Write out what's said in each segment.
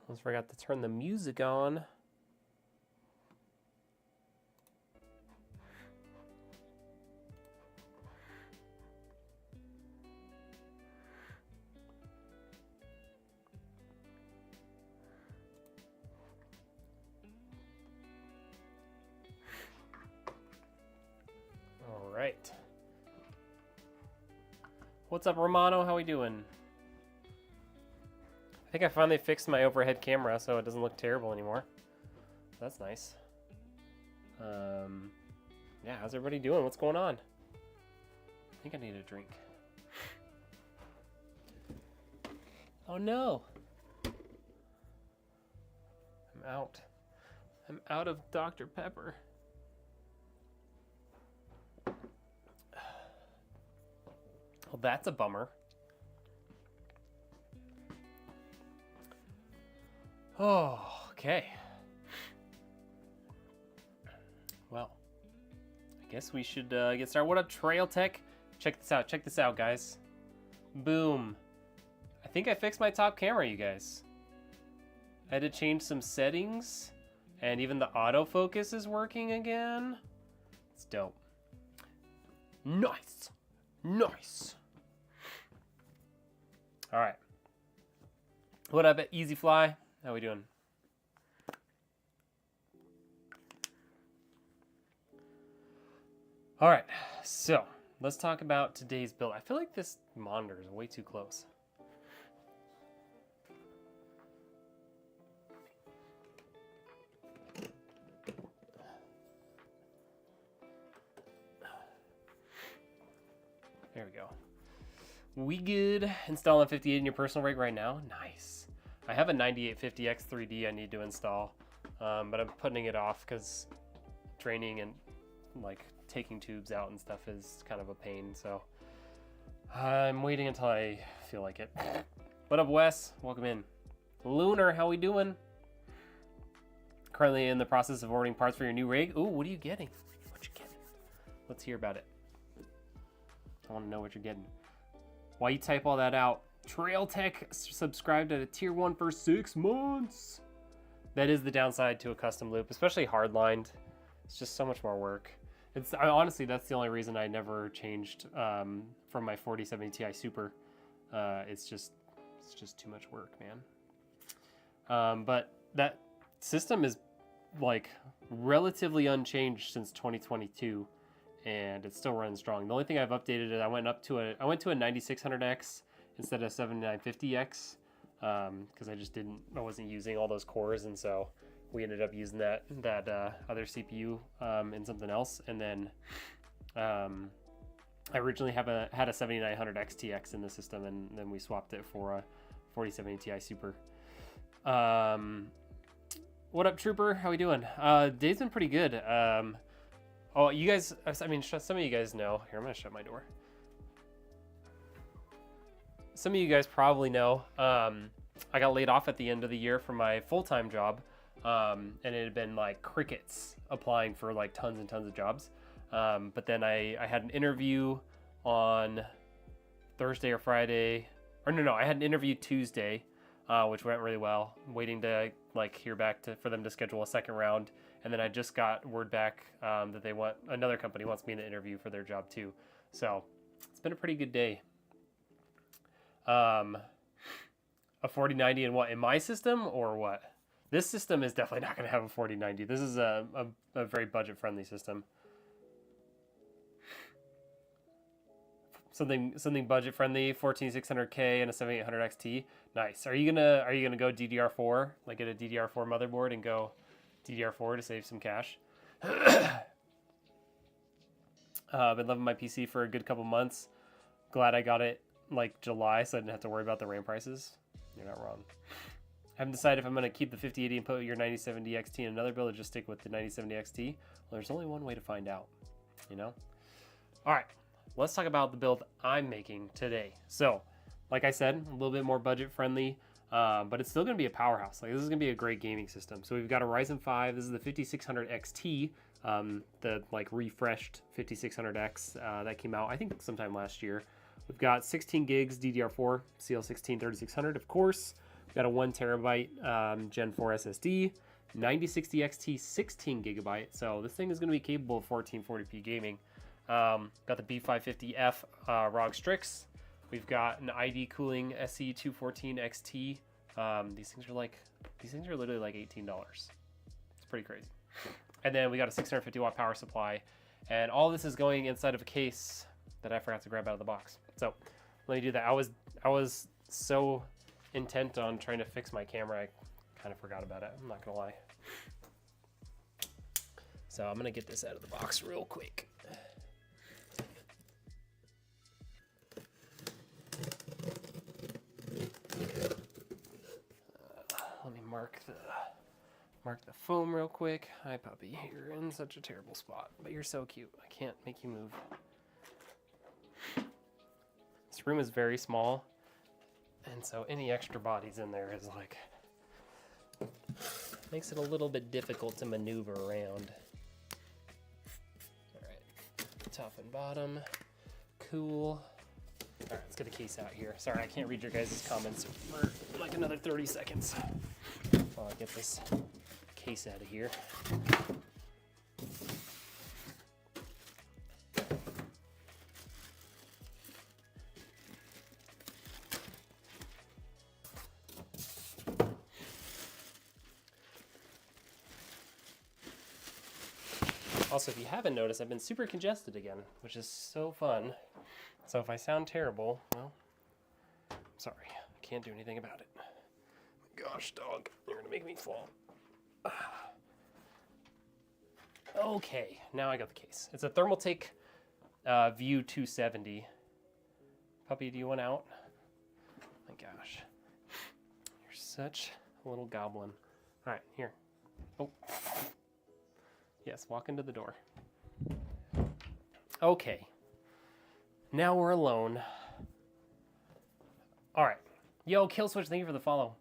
Almost forgot to turn the music on. All right. What's up, Romano? How we doing? I think I finally fixed my overhead camera so it doesn't look terrible anymore. That's nice. Yeah, how's everybody doing? What's going on? I think I need a drink. Oh no! I'm out. I'm out of Dr. Pepper. Well, that's a bummer. Oh, okay. Well, I guess we should get started. What up, Trail Tech? Check this out. Check this out, guys. Boom. I think I fixed my top camera, you guys. I had to change some settings, and even the autofocus is working again. It's dope. Nice. Nice. All right. What up, Easy Fly? How we doing? All right, so let's talk about today's build. I feel like this monitor is way too close. There we go. We good. Installing 58 in your personal rig right now. Nice. I have a 9850X 3D I need to install, but I'm putting it off because draining and like taking tubes out and stuff is kind of a pain. So I'm waiting until I feel like it. What up, Wes? Welcome in. Lunar, how we doing? Currently in the process of ordering parts for your new rig. Ooh, what are you getting? What you getting? Let's hear about it. I want to know what you're getting. Why you type all that out? Trail Tech subscribed at a tier 1 for 6 months. That is the downside to a custom loop, especially hardlined. It's just so much more work. Honestly, that's the only reason I never changed from my 4070 Ti Super. It's just too much work, man. But that system is like relatively unchanged since 2022, and it still runs strong. The only thing I've updated is I went to a 9600X instead of 7950X because I wasn't using all those cores, and so we ended up using that other CPU in something else. And then I originally had a 7900X TX in the system, and then we swapped it for a 4070 Ti Super. What up, Trooper? How we doing? Day's been pretty good. Oh, you guys, I mean, some of you guys know. Here, I'm gonna shut my door. Some of you guys probably know I got laid off at the end of the year from my full-time job, and it had been like crickets applying for like tons and tons of jobs. But then I had an interview on Thursday or Friday, or no, I had an interview Tuesday, which went really well. I'm waiting to like hear back for them to schedule a second round, and then I just got word back that another company wants me to interview for their job too. So it's been a pretty good day. A 4090 in my system or what? This system is definitely not going to have a 4090. This is a very budget-friendly system. Something budget-friendly, 14600K and a 7800 XT. Nice. Are you gonna go DDR4? Like get a DDR4 motherboard and go DDR4 to save some cash? I've been loving my PC for a good couple months. Glad I got it like July, so I didn't have to worry about the RAM prices. You're not wrong. I haven't decided if I'm going to keep the 5080 and put your 9070 XT in another build or just stick with the 9070 XT. Well, there's only one way to find out, you know? All right, let's talk about the build I'm making today. So, like I said, a little bit more budget friendly, but it's still going to be a powerhouse. Like, this is going to be a great gaming system. So we've got a Ryzen 5. This is the 5600 XT, the like refreshed 5600X that came out, I think, sometime last year. We've got 16 gigs DDR4, CL16 3600, of course. We've Got a 1 terabyte Gen 4 SSD, 9060 XT 16 gigabyte. So this thing is going to be capable of 1440p gaming. Got the B550F ROG Strix. We've got an ID Cooling SE214 XT. These things are literally like $18. It's pretty crazy. And then we got a 650 watt power supply, and all this is going inside of a case that I forgot to grab out of the box. So let me do that. I was so intent on trying to fix my camera, I kind of forgot about it. I'm not gonna lie. So I'm gonna get this out of the box real quick. Let me mark the foam real quick. Hi puppy, you're in such a terrible spot, but you're so cute. I can't make you move. This room is very small, and so any extra bodies in there is like, makes it a little bit difficult to maneuver around. All right, top and bottom, cool. All right, let's get a case out here. Sorry, I can't read your guys' comments for like another 30 seconds while I get this case out of here. Also, if you haven't noticed, I've been super congested again, which is so fun. So if I sound terrible, well, I'm sorry. I can't do anything about it. Gosh, dog, you're gonna make me fall. Okay, now I got the case. It's a Thermaltake View 270. Puppy, do you want out? My gosh. You're such a little goblin. All right, here. Oh. Yes, walk into the door. Okay. Now we're alone. All right. Yo, Killswitch, thank you for the follow.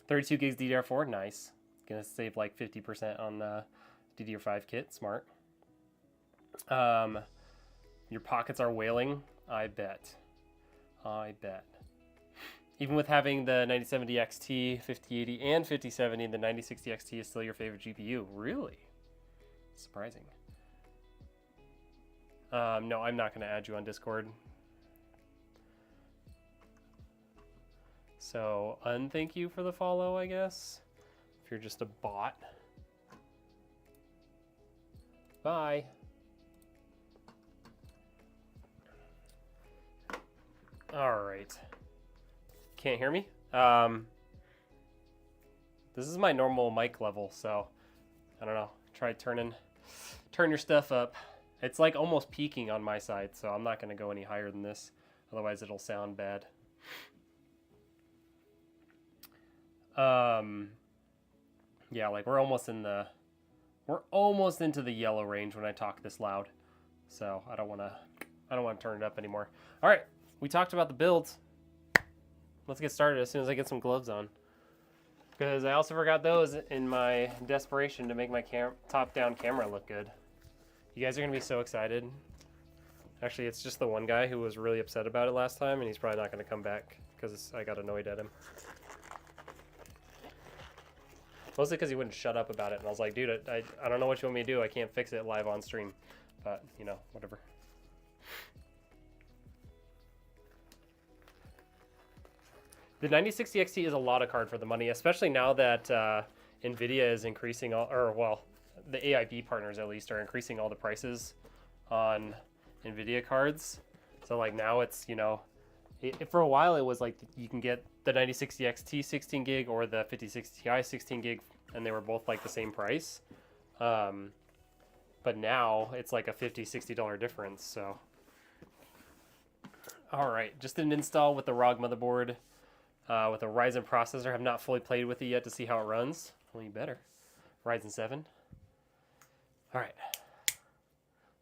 32 gigs DDR4, nice. Gonna save like 50% on the DDR5 kit, smart. Your pockets are wailing, I bet. I bet. Even with having the 9070 XT, 5080, and 5070, the 9060 XT is still your favorite GPU. Really? Surprising. No, I'm not going to add you on Discord. So, unthank you for the follow, I guess. If you're just a bot. Bye. All right. Can't hear me? This is my normal mic level, so I don't know. Try turn your stuff up. It's like almost peaking on my side, so I'm not going to go any higher than this. Otherwise, it'll sound bad. Yeah, like we're almost into the yellow range when I talk this loud. So I don't want to turn it up anymore. All right, we talked about the builds. Let's get started as soon as I get some gloves on. Because I also forgot those in my desperation to make my top-down camera look good. You guys are going to be so excited. Actually, it's just the one guy who was really upset about it last time, and he's probably not going to come back because I got annoyed at him. Mostly because he wouldn't shut up about it, and I was like, dude, I don't know what you want me to do. I can't fix it live on stream. But, you know, whatever. The 9060 XT is a lot of card for the money, especially now that Nvidia is increasing the AIB partners at least are increasing all the prices on Nvidia cards. So like now it's, you know, for a while it was like you can get the 9060 XT 16 gig or the 5060 Ti 16 gig, and they were both like the same price. But now it's like a $50-$60 difference. So, all right, just an install with the ROG motherboard. With a Ryzen processor. Have not fully played with it yet to see how it runs. Well, you better. Ryzen 7. All right.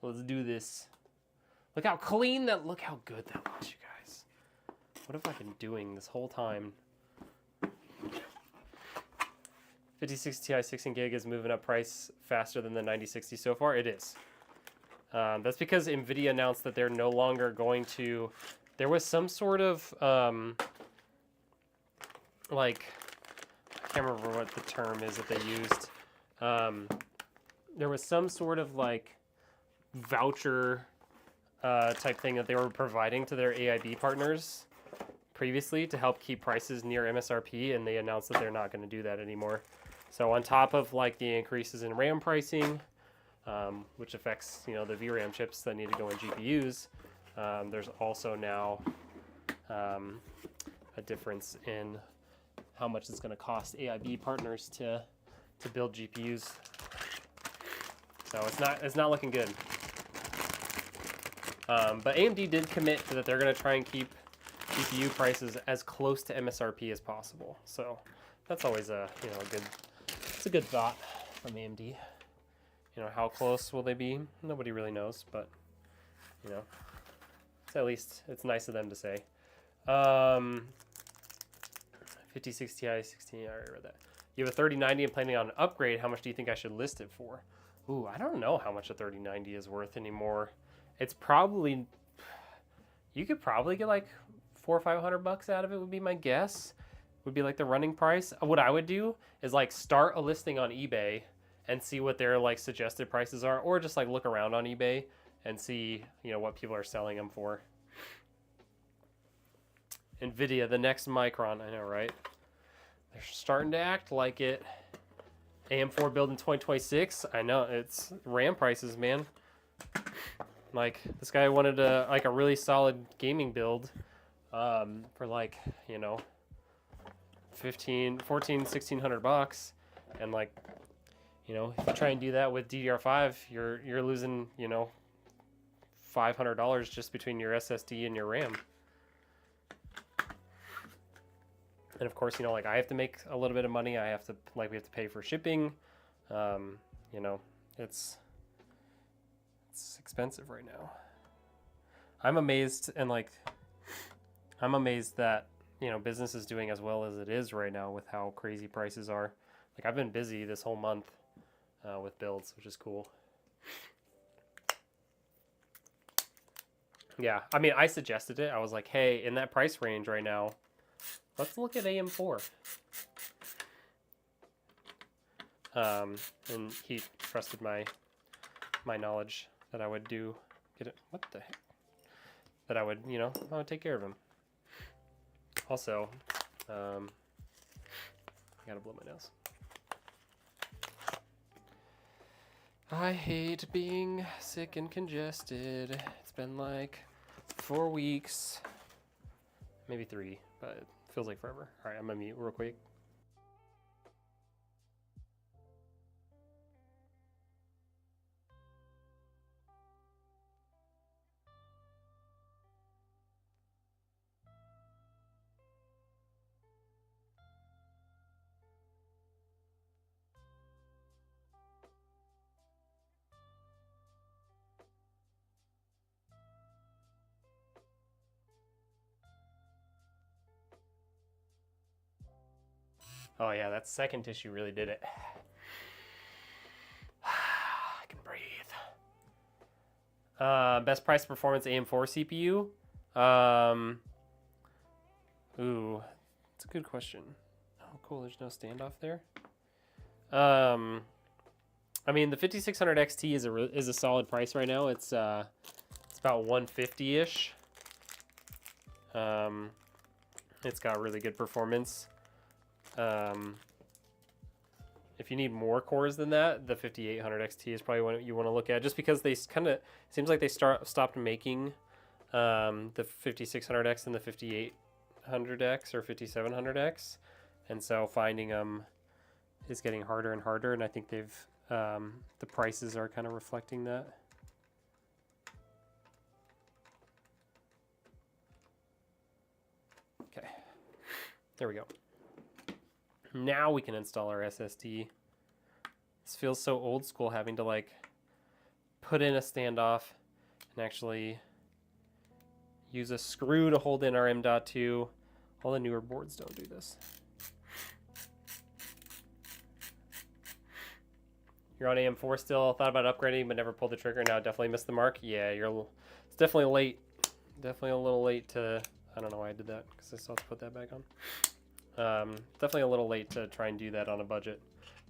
Let's do this. Look how clean that, look how good that looks, you guys. What have I been doing this whole time? 5060 Ti 16 gig is moving up price faster than the 9060 so far. It is. That's because Nvidia announced that they're no longer going to. There was some sort of like, I can't remember what the term is that they used. There was some sort of like voucher type thing that they were providing to their AIB partners previously to help keep prices near MSRP, and they announced that they're not going to do that anymore. So on top of like the increases in RAM pricing, which affects, you know, the VRAM chips that need to go in GPUs, there's also now a difference in how much it's going to cost AIB partners to build GPUs. So it's not looking good. But AMD did commit that they're going to try and keep GPU prices as close to MSRP as possible. So that's always a, you know, it's a good thought from AMD. You know, how close will they be? Nobody really knows, but you know, it's at least it's nice of them to say. 5060 Ti 16, I already read that. You have a 3090 and planning on an upgrade. How much do you think I should list it for? Ooh, I don't know how much a 3090 is worth anymore. It's probably, you could probably get like $400 or $500 out of it would be my guess. Would be like the running price. What I would do is like start a listing on eBay and see what their like suggested prices are, or just like look around on eBay and see, you know, what people are selling them for. Nvidia, the next Micron, I know, right? They're starting to act like it. AM4 build in 2026. I know, it's RAM prices, man. Like, this guy wanted a really solid gaming build for like, you know, $1,400-$1,600, and like, you know, if you try and do that with DDR5, you're losing, you know, $500 just between your SSD and your RAM. And of course, you know, like I have to make a little bit of money. We have to pay for shipping. You know, it's expensive right now. I'm amazed that, you know, business is doing as well as it is right now with how crazy prices are. Like, I've been busy this whole month with builds, which is cool. Yeah, I mean, I suggested it. I was like, hey, in that price range right now, let's look at AM4. And he trusted my knowledge that I would get it. What the heck? That I would, you know, I would take care of him. Also, I gotta blow my nose. I hate being sick and congested. It's been like 4 weeks, maybe 3, but it feels like forever. All right, I'm gonna mute real quick. Oh yeah, that second tissue really did it. I can breathe. Best price performance AM4 CPU. Ooh, that's a good question. Oh, cool. There's no standoff there. I mean, the 5600 XT is a solid price right now. It's about 150-ish. It's got really good performance. If you need more cores than that, the 5800 XT is probably what you want to look at, just because they kind of seems like they stopped making the 5600X and the 5800X or 5700X, and so finding them is getting harder and harder. And I think they've the prices are kind of reflecting that. Okay, there we go. Now we can install our SSD. This feels so old school, having to like put in a standoff and actually use a screw to hold in our M.2. All the newer boards don't do this. You're on AM4 still. Thought about upgrading, but never pulled the trigger. Now definitely missed the mark. Yeah, it's definitely late. Definitely a little late to. I don't know why I did that because I still have to put that back on. Definitely a little late to try and do that on a budget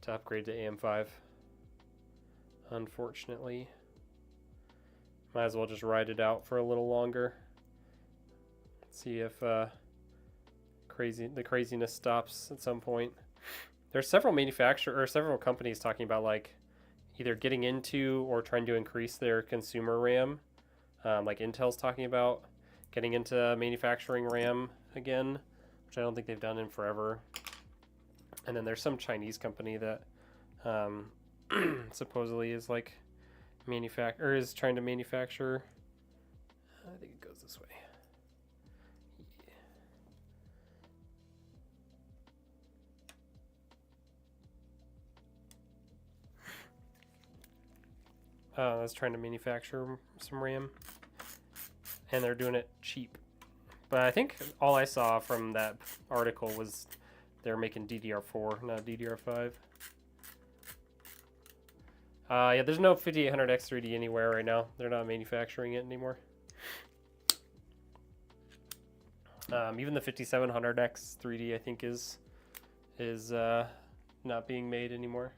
to upgrade to AM5. Unfortunately, might as well just ride it out for a little longer. See if the craziness stops at some point. There's several several companies talking about like either getting into or trying to increase their consumer RAM. Like Intel's talking about getting into manufacturing RAM again, which I don't think they've done in forever. And then there's some Chinese company that supposedly is like is trying to manufacture. I think it goes this way. That's trying to manufacture some RAM, and they're doing it cheap. But I think all I saw from that article was they're making DDR4, not DDR5. Yeah, there's no 5800X 3D anywhere right now. They're not manufacturing it anymore. Even the 5700X 3D I think is not being made anymore.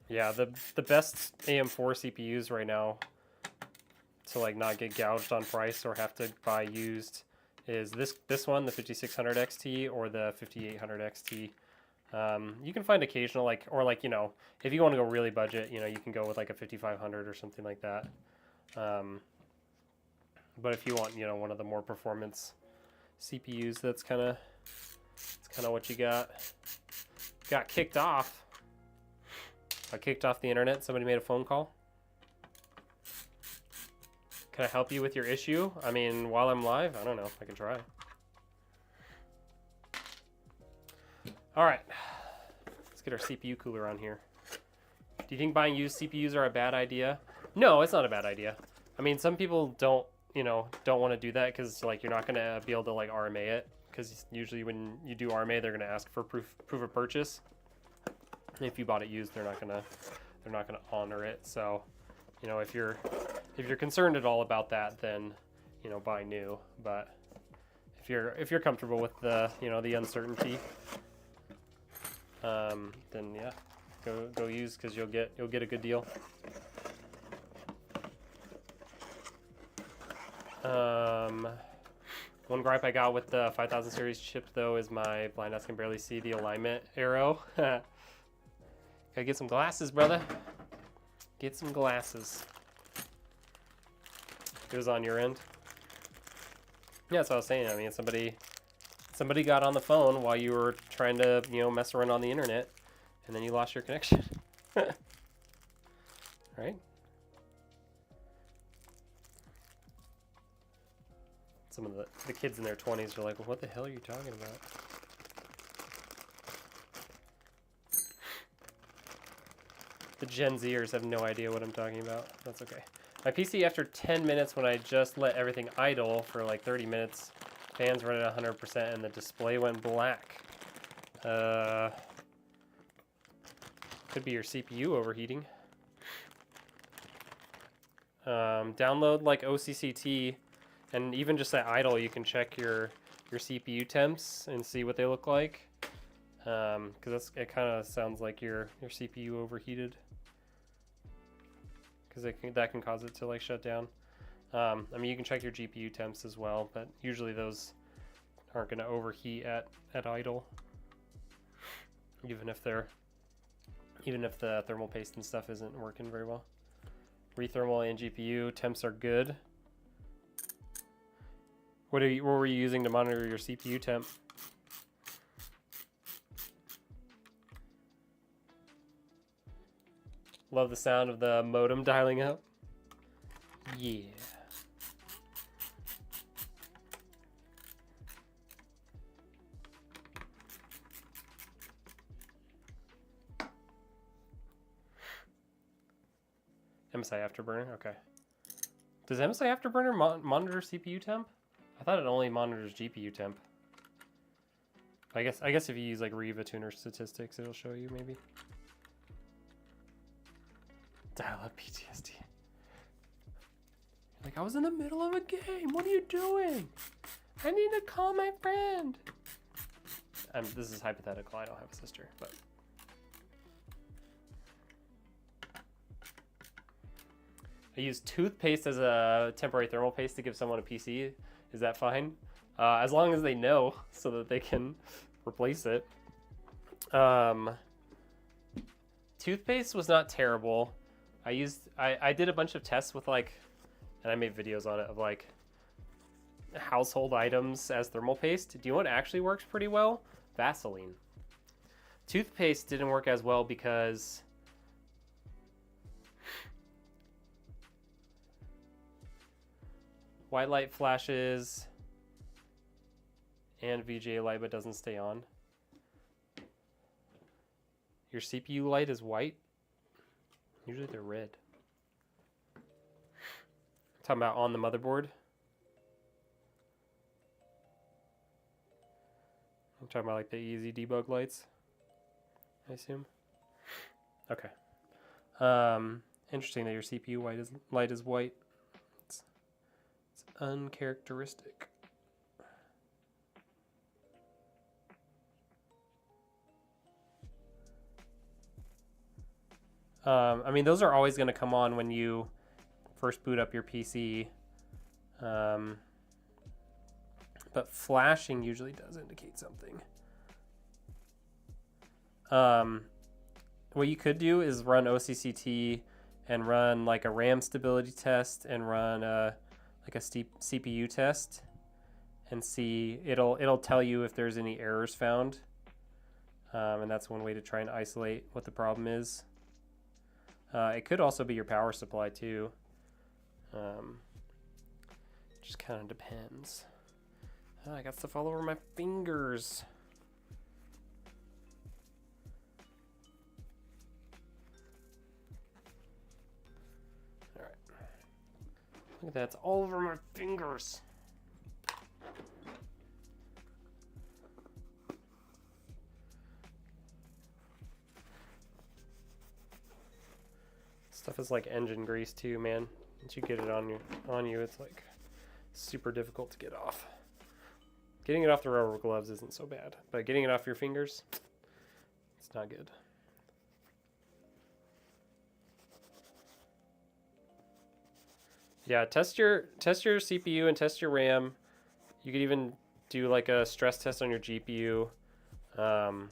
Yeah, the best AM4 CPUs right now to like not get gouged on price or have to buy used is this one, the 5600 XT or the 5800 XT. You can find occasional you know, if you want to go really budget, you know, you can go with like a 5500 or something like that. But if you want, you know, one of the more performance CPUs, that's kind of what you got. Got kicked off. I kicked off the internet. Somebody made a phone call. Can I help you with your issue? I mean, while I'm live? I don't know. I can try. All right. Let's get our CPU cooler on here. Do you think buying used CPUs are a bad idea? No, it's not a bad idea. I mean, some people don't want to do that because like you're not going to be able to like RMA it, because usually when you do RMA, they're going to ask for proof of purchase. If you bought it used, they're not gonna honor it. So, you know, if you're concerned at all about that, then, you know, buy new. But if you're comfortable with the, you know, the uncertainty, then yeah, go use, because you'll get a good deal. One gripe I got with the 5000 series chip though is my blind ass can barely see the alignment arrow. Gotta get some glasses, brother. Get some glasses. It was on your end. Yeah, that's what I was saying. I mean, somebody got on the phone while you were trying to, you know, mess around on the internet, and then you lost your connection. Right? Some of the kids in their 20s are like, well, what the hell are you talking about? The Gen Zers have no idea what I'm talking about. That's okay. My PC, after 10 minutes, when I just let everything idle for like 30 minutes, fans run at 100% and the display went black. Could be your CPU overheating. Download like OCCT, and even just at idle, you can check your CPU temps and see what they look like. Because it kind of sounds like your CPU overheated. Because that can cause it to like shut down. I mean, you can check your GPU temps as well, but usually those aren't going to overheat at idle. Even if the thermal paste and stuff isn't working very well. Rethermal and GPU temps are good. What were you using to monitor your CPU temp? Love the sound of the modem dialing up. Yeah. MSI Afterburner, okay. Does MSI Afterburner monitor CPU temp? I thought it only monitors GPU temp. I guess if you use like Riva tuner statistics, it'll show you maybe. Dial up PTSD. Like, I was in the middle of a game. What are you doing? I need to call my friend. This is hypothetical. I don't have a sister, but. I use toothpaste as a temporary thermal paste to give someone a PC. Is that fine? As long as they know so that they can replace it. Toothpaste was not terrible. I did a bunch of tests with like, and I made videos on it of like household items as thermal paste. Do you know what actually works pretty well? Vaseline. Toothpaste didn't work as well because white light flashes and VGA light but doesn't stay on. Your CPU light is white? Usually they're red. Talking about on the motherboard. I'm talking about like the easy debug lights, I assume. Okay. Interesting that your CPU light is white. It's uncharacteristic. I mean, those are always going to come on when you first boot up your PC. But flashing usually does indicate something. What you could do is run OCCT and run like a RAM stability test and run like a CPU test and see. It'll tell you if there's any errors found. And that's one way to try and isolate what the problem is. It could also be your power supply too. Just kind of depends. Oh, I got stuff all over my fingers. All right. Look at that, it's all over my fingers. Stuff is like engine grease too, man. Once you get it on you, it's like super difficult to get off. Getting it off the rubber gloves isn't so bad, but getting it off your fingers, it's not good. Yeah, test your CPU and test your RAM. You could even do like a stress test on your GPU, and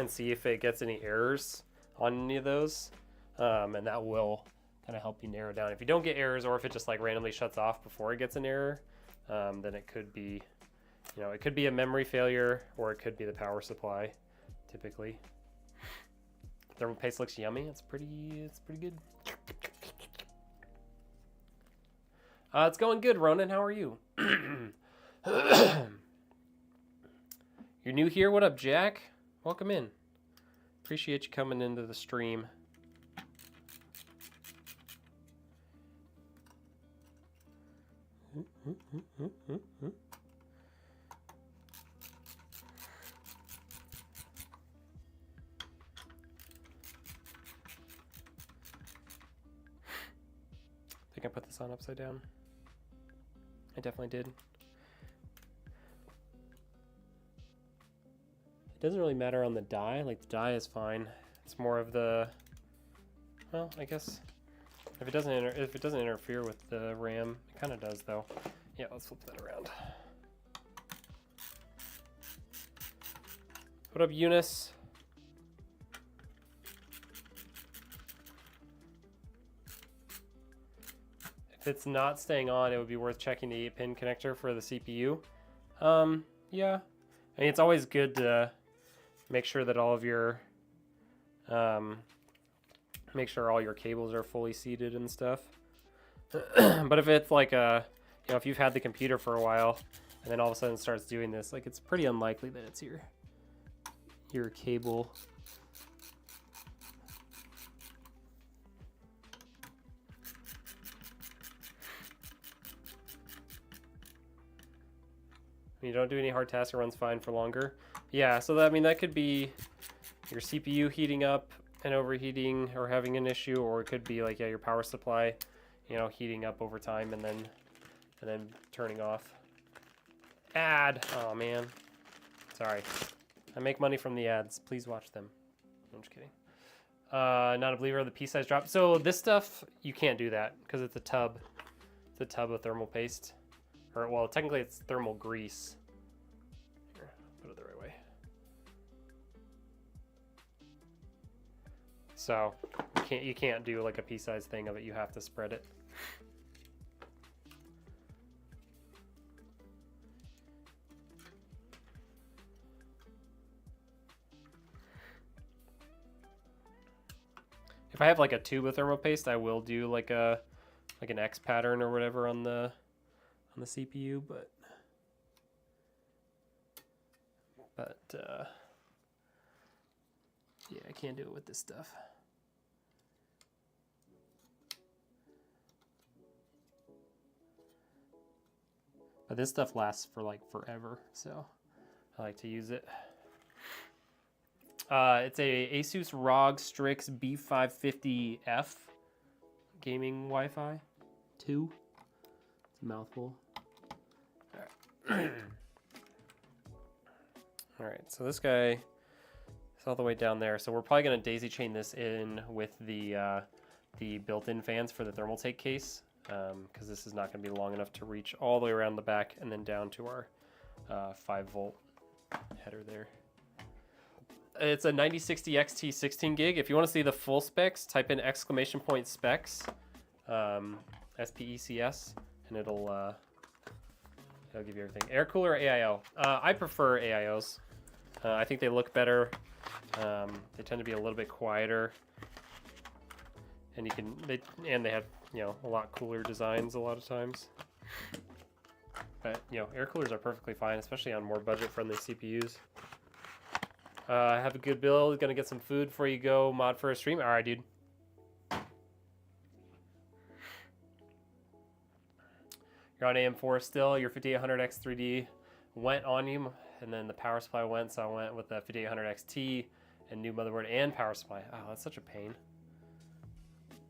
see if it gets any errors on any of those. And that will kind of help you narrow down. If you don't get errors, or if it just like randomly shuts off before it gets an error, then it could be, it could be a memory failure, or it could be the power supply. Typically, thermal paste looks yummy. It's pretty good. It's going good, Ronan. How are you? You're new here. What up, Jack? Welcome in. Appreciate you coming into the stream. I think I put this on upside down. I definitely did. It doesn't really matter on the die. Like, the die is fine. It's more of the, well, I guess if it doesn't interfere with the RAM, it kind of does though. Yeah, let's flip that around. What up, Eunice? If it's not staying on, it would be worth checking the 8-pin connector for the CPU. Yeah. I mean, it's always good to make sure that all of your, make sure all your cables are fully seated and stuff. But if it's like if you've had the computer for a while and then all of a sudden it starts doing this, like, it's pretty unlikely that it's your cable. When you don't do any hard tasks, it runs fine for longer. Yeah, so that, I mean, that could be your CPU heating up and overheating or having an issue, or it could be like, yeah, your power supply, you know, heating up over time and then turning off. Ad. Oh man. Sorry. I make money from the ads. Please watch them. I'm just kidding. Not a believer of the P-size drop. So this stuff, you can't do that because it's a tub. It's a tub of thermal paste. Or, well, technically it's thermal grease. Here, put it the right way. So you can't do like a pea-sized thing of it. You have to spread it. If I have like a tube of thermal paste, I will do like an X pattern or whatever on the CPU, but yeah, I can't do it with this stuff. But this stuff lasts for like forever, so I like to use it. It's a Asus ROG Strix B550F gaming Wi-Fi 2. It's a mouthful. All right. All right, so this guy is all the way down there. So we're probably gonna daisy chain this in with the built-in fans for the thermal take case, because this is not gonna be long enough to reach all the way around the back and then down to our 5-volt header there. It's a 9060 XT 16 gig. If you want to see the full specs, type in !specs, SPECS, and it'll give you everything. Air cooler or AIO? I prefer AIOs. I think they look better. They tend to be a little bit quieter, and they have, you know, a lot cooler designs a lot of times. But you know, air coolers are perfectly fine, especially on more budget-friendly CPUs. Have a good build. Gonna get some food before you go mod for a stream. All right, dude. You're on AM4 still. Your 5800X 3D went on you, and then the power supply went, so I went with the 5800 XT and new motherboard and power supply. Oh, that's such a pain.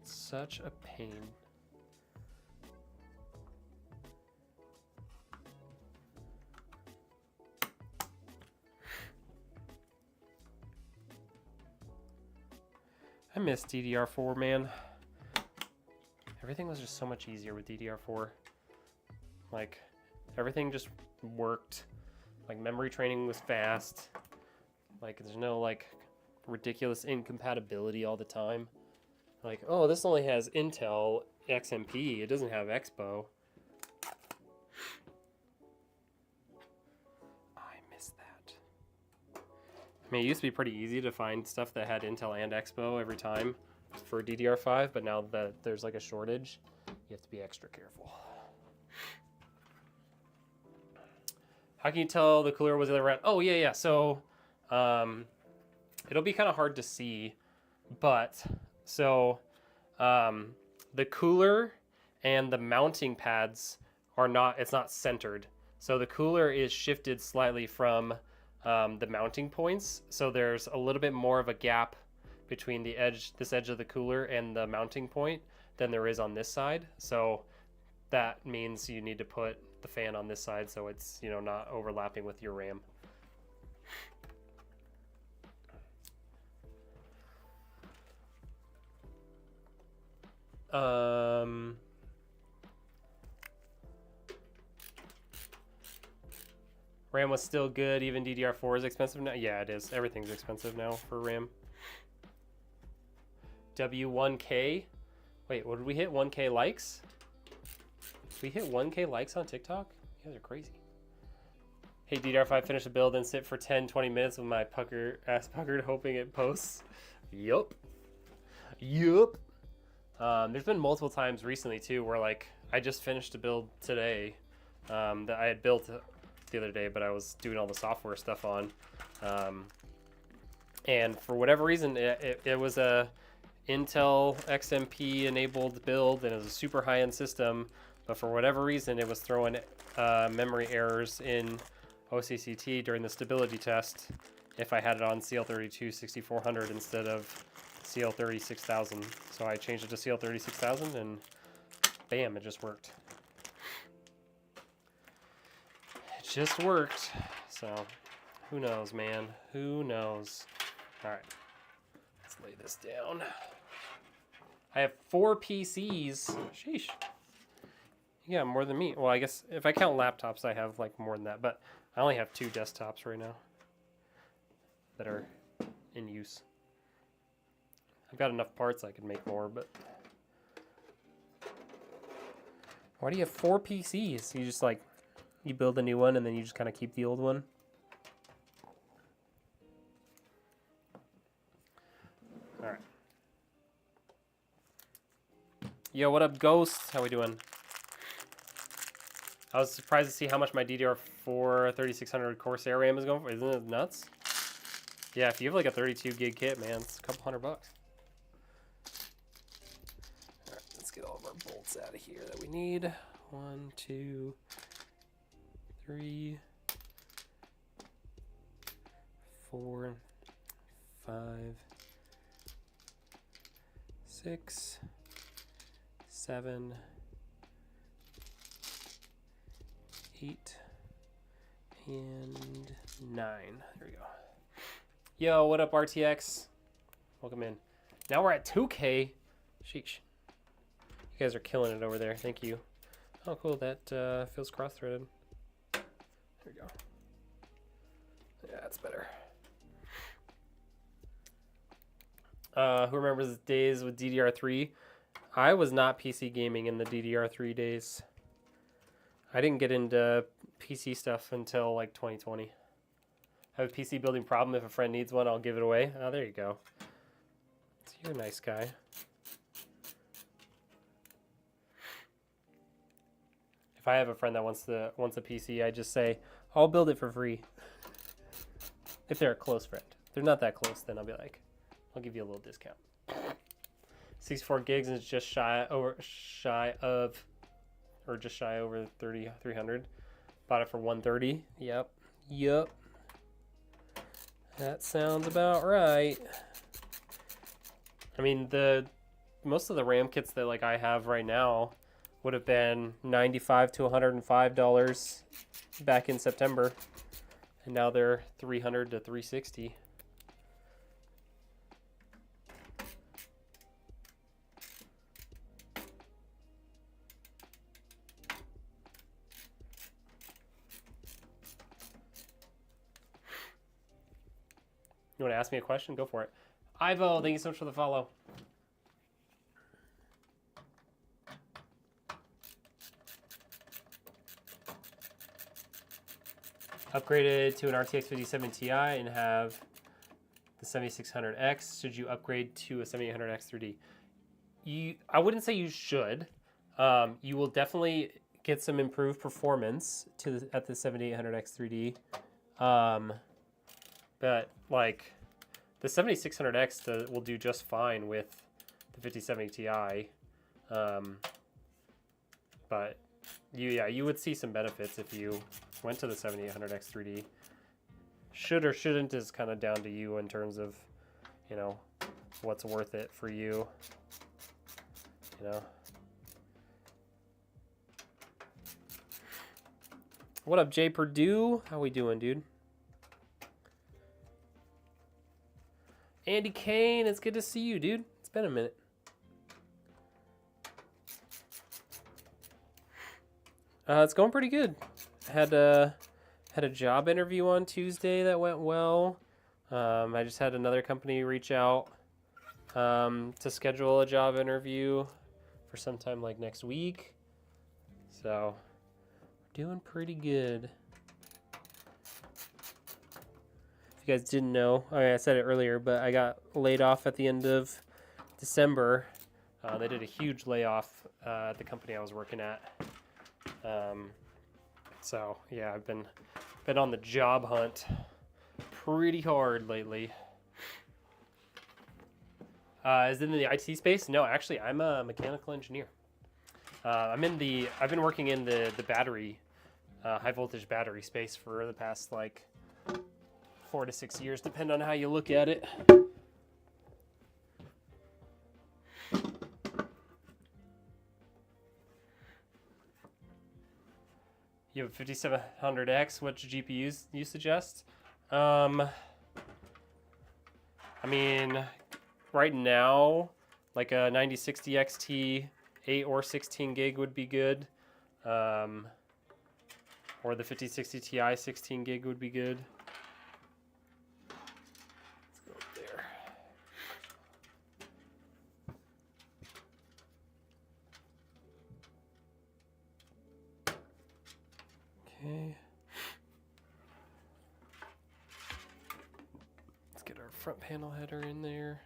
Such a pain. I miss DDR4, man. Everything was just so much easier with DDR4. Like, everything just worked. Like, memory training was fast. Like, there's no, like, ridiculous incompatibility all the time. Like, oh, this only has Intel XMP. It doesn't have Expo. I mean, it used to be pretty easy to find stuff that had Intel and Expo every time for DDR5, but now that there's like a shortage, you have to be extra careful. How can you tell the cooler was the other round? Oh, yeah. So it'll be kind of hard to see, but so the cooler and the mounting pads are not, it's not centered. So the cooler is shifted slightly from the mounting points, so there's a little bit more of a gap between the edge, this edge of the cooler, and the mounting point than there is on this side. So that means you need to put the fan on this side so it's, you know, not overlapping with your RAM. RAM was still good, even DDR4 is expensive now. Yeah, it is. Everything's expensive now for RAM. W1K. Wait, what did we hit? 1K likes? Did we hit 1K likes on TikTok? You guys are crazy. Hey, DDR5, finish the build and sit for 10-20 minutes with my ass puckered, hoping it posts. Yup. There's been multiple times recently too where, like, I just finished a build today that I had built the other day, but I was doing all the software stuff on, and for whatever reason it was a Intel XMP enabled build, and it was a super high-end system, but for whatever reason it was throwing memory errors in OCCT during the stability test if I had it on CL32 6400 instead of CL36,000. So I changed it to CL36,000 and bam, it just worked. It just worked. So who knows, man? Who knows? All right, let's lay this down. I have 4 PCs. Sheesh. Yeah, more than me. Well, I guess if I count laptops, I have like more than that, but I only have 2 desktops right now that are in use. I've got enough parts I could make more, but why do you have 4 PCs? You just like, you build a new one and then you just kind of keep the old one? All right. Yo, what up, Ghost? How we doing? I was surprised to see how much my DDR4 3600 Corsair RAM is going for. Isn't it nuts? Yeah, if you have like a 32 gig kit, man, it's a couple $100. All right, let's get all of our bolts out of here that we need. 1, 2, 3, 4, 5, 6, 7, 8, and 9. There we go. Yo, what up, RTX? Welcome in. Now we're at 2K. Sheesh. You guys are killing it over there. Thank you. Oh, cool. That feels cross-threaded. There we go. Yeah, that's better. Who remembers the days with DDR3? I was not PC gaming in the DDR3 days. I didn't get into PC stuff until like 2020. I have a PC building problem. If a friend needs one, I'll give it away. Oh, there you go. So you're a nice guy. If I have a friend that wants a PC, I just say, I'll build it for free. If they're a close friend. If they're not that close, then I'll be like, I'll give you a little discount. 64 gigs is just shy over 3,300. Bought it for 130. Yep. That sounds about right. I mean, most of the RAM kits that like I have right now would have been $95 to $105 back in September, and now they're $300 to $360. You want to ask me a question? Go for it. Ivo, thank you so much for the follow. Upgraded to an RTX 5070 Ti and have the 7600X. Should you upgrade to a 7800X 3D? I wouldn't say you should. You will definitely get some improved performance at the 7800X 3D. But like the 7600X will do just fine with the 5070 Ti. But you would see some benefits if you went to the 7800X 3D. Should or shouldn't is kind of down to you in terms of, you know, what's worth it for you. You know. What up, Jay Purdue? How we doing, dude? Andy Kane, it's good to see you, dude. It's been a minute. It's going pretty good. Had a job interview on Tuesday that went well. I just had another company reach out to schedule a job interview for sometime like next week. So, doing pretty good. If you guys didn't know, I said it earlier, but I got laid off at the end of December. They did a huge layoff at the company I was working at. So yeah, I've been on the job hunt pretty hard lately. Is it in the IT space? No, actually, I'm a mechanical engineer. I've been working in the battery high voltage battery space for the past like 4 to 6 years, depending on how you look at it. You have a 5700X. Which GPUs you suggest? I mean, right now, like a 9060 XT, 8 or 16 gig would be good. Or the 5060 Ti 16 gig would be good. Let's go up there. Okay. Let's get our front panel header in there.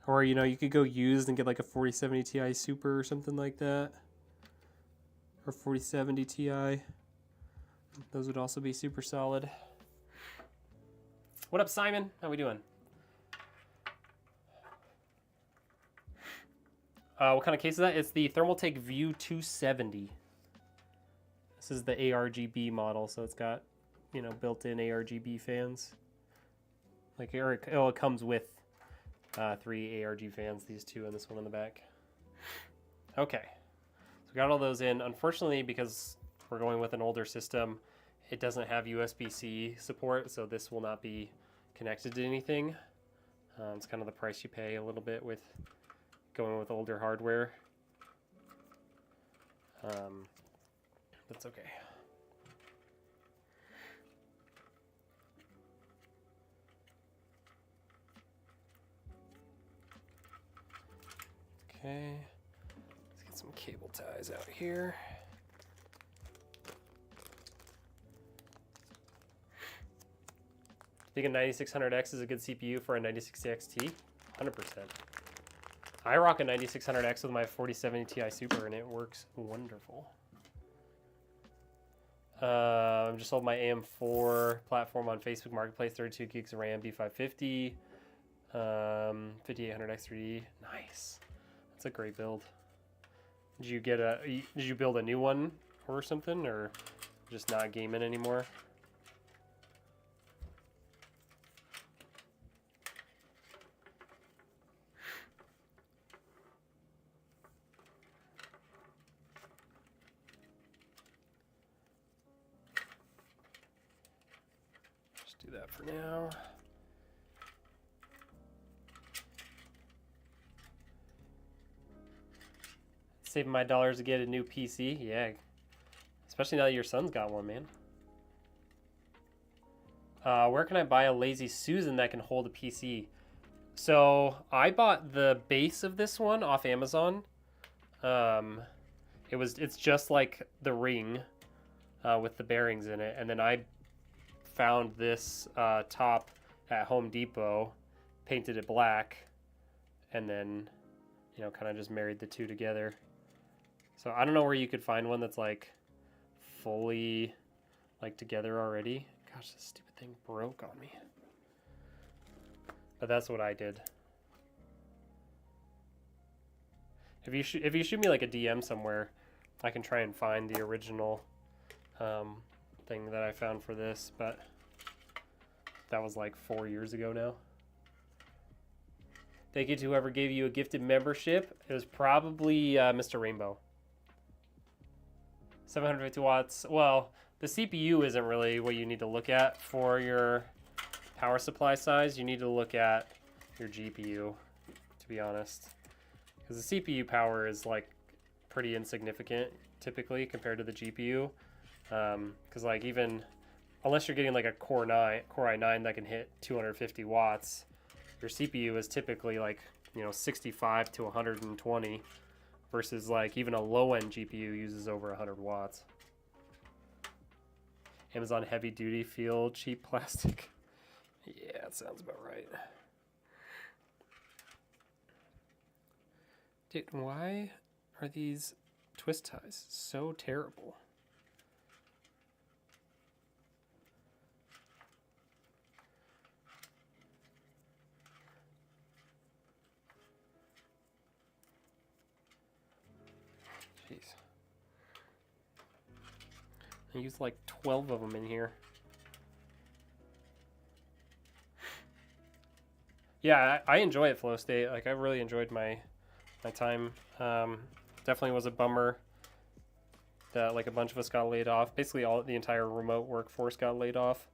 Or, you know, you could go used and get like a 4070 Ti Super or something like that. Or 4070 Ti. Those would also be super solid. What up, Simon? How we doing? What kind of case is that? It's the Thermaltake View 270. This is the ARGB model, so it's got, you know, built-in ARGB fans. Like, it comes with 3 ARG fans, these two and this one in the back. Okay, so we got all those in. Unfortunately, because we're going with an older system, it doesn't have USB-C support, so this will not be connected to anything. It's kind of the price you pay a little bit with going with older hardware. That's okay. Okay, let's get some cable ties out here. Think a 9600X is a good CPU for a 9060 XT? 100%. I rock a 9600X with my 4070 Ti Super and it works wonderful. I've just sold my AM4 platform on Facebook Marketplace, 32 gigs of RAM, B550, 5800X 3D. Nice. That's a great build. Did you build a new one or something, or just not gaming anymore? Just do that for now. Saving my dollars to get a new PC. Yeah. Especially now that your son's got one, man. Where can I buy a Lazy Susan that can hold a PC? So I bought the base of this one off Amazon. It's just like the Ring with the bearings in it. And then I found this top at Home Depot, painted it black, and then, you know, kind of just married the two together. So I don't know where you could find one that's like fully like together already. Gosh, this stupid thing broke on me. But that's what I did. If you shoot me like a DM somewhere, I can try and find the original thing that I found for this, but that was like 4 years ago now. Thank you to whoever gave you a gifted membership. It was probably Mr. Rainbow. 750 watts. Well, the CPU isn't really what you need to look at for your power supply size. You need to look at your GPU, to be honest. Because the CPU power is like pretty insignificant typically compared to the GPU. Because like even, unless you're getting like a Core i9 that can hit 250 watts, your CPU is typically like, you know, 65 to 120. Versus like even a low-end GPU uses over 100 watts. Amazon heavy duty feel cheap plastic. Yeah, that sounds about right. Dude, why are these twist ties so terrible? I used like 12 of them in here. Yeah, I enjoy it, Flow State. Like, I really enjoyed my time. Definitely was a bummer that like a bunch of us got laid off. Basically, the entire remote workforce got laid off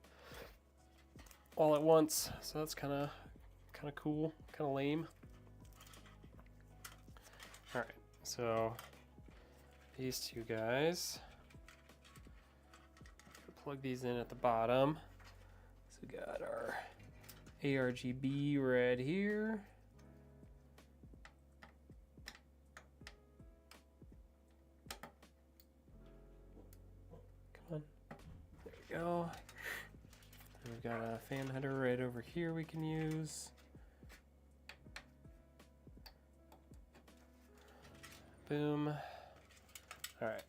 all at once. So that's kind of cool, kind of lame. All right, so these two guys, plug these in at the bottom. So we got our ARGB right here. Come on, there we go. And we've got a fan header right over here we can use. Boom. All right.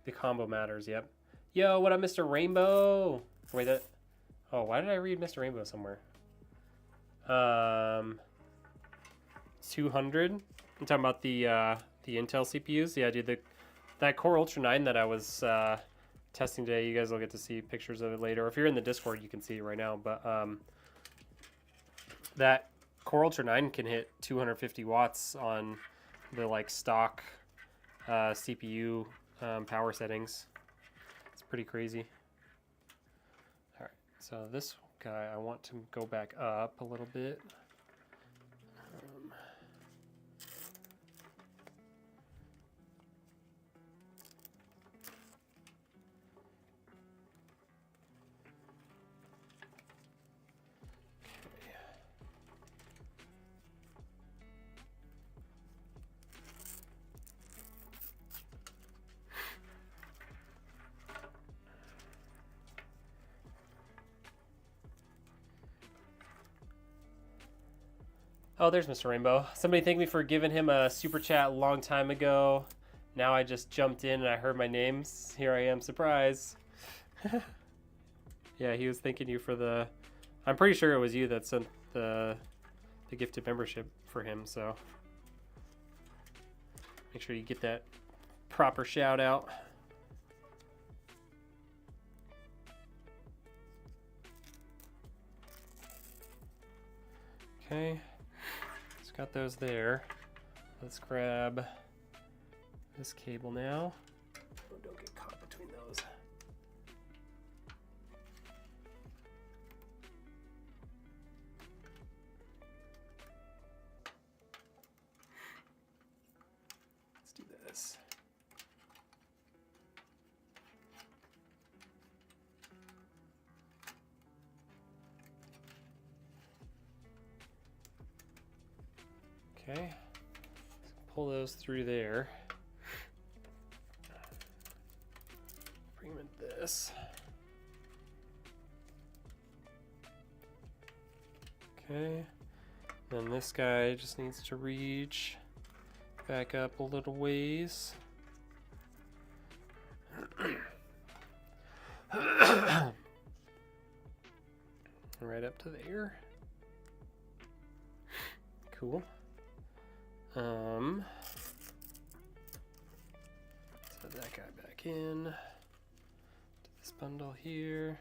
The combo matters, yep. Yo, what up, Mr. Rainbow? Wait, that... Oh, why did I read Mr. Rainbow somewhere? 200. I'm talking about the Intel CPUs. Yeah, dude, that Core Ultra 9 that I was testing today, you guys will get to see pictures of it later. If you're in the Discord, you can see it right now. But that Core Ultra 9 can hit 250 watts on the like stock CPU power settings. It's pretty crazy. All right, so this guy, I want to go back up a little bit. Oh, there's Mr. Rainbow. Somebody thanked me for giving him a super chat a long time ago. Now I just jumped in and I heard my name. Here I am, surprise. Yeah, he was thanking you for the... I'm pretty sure it was you that sent the gifted membership for him, so... Make sure you get that proper shout out. Okay. Got those there. Let's grab this cable now. Oh, don't get caught between those. Let's do this. Okay, pull those through there. Bring them in this. Okay, then this guy just needs to reach back up a little ways. Right up to there. Cool. Set that guy back in to this bundle here.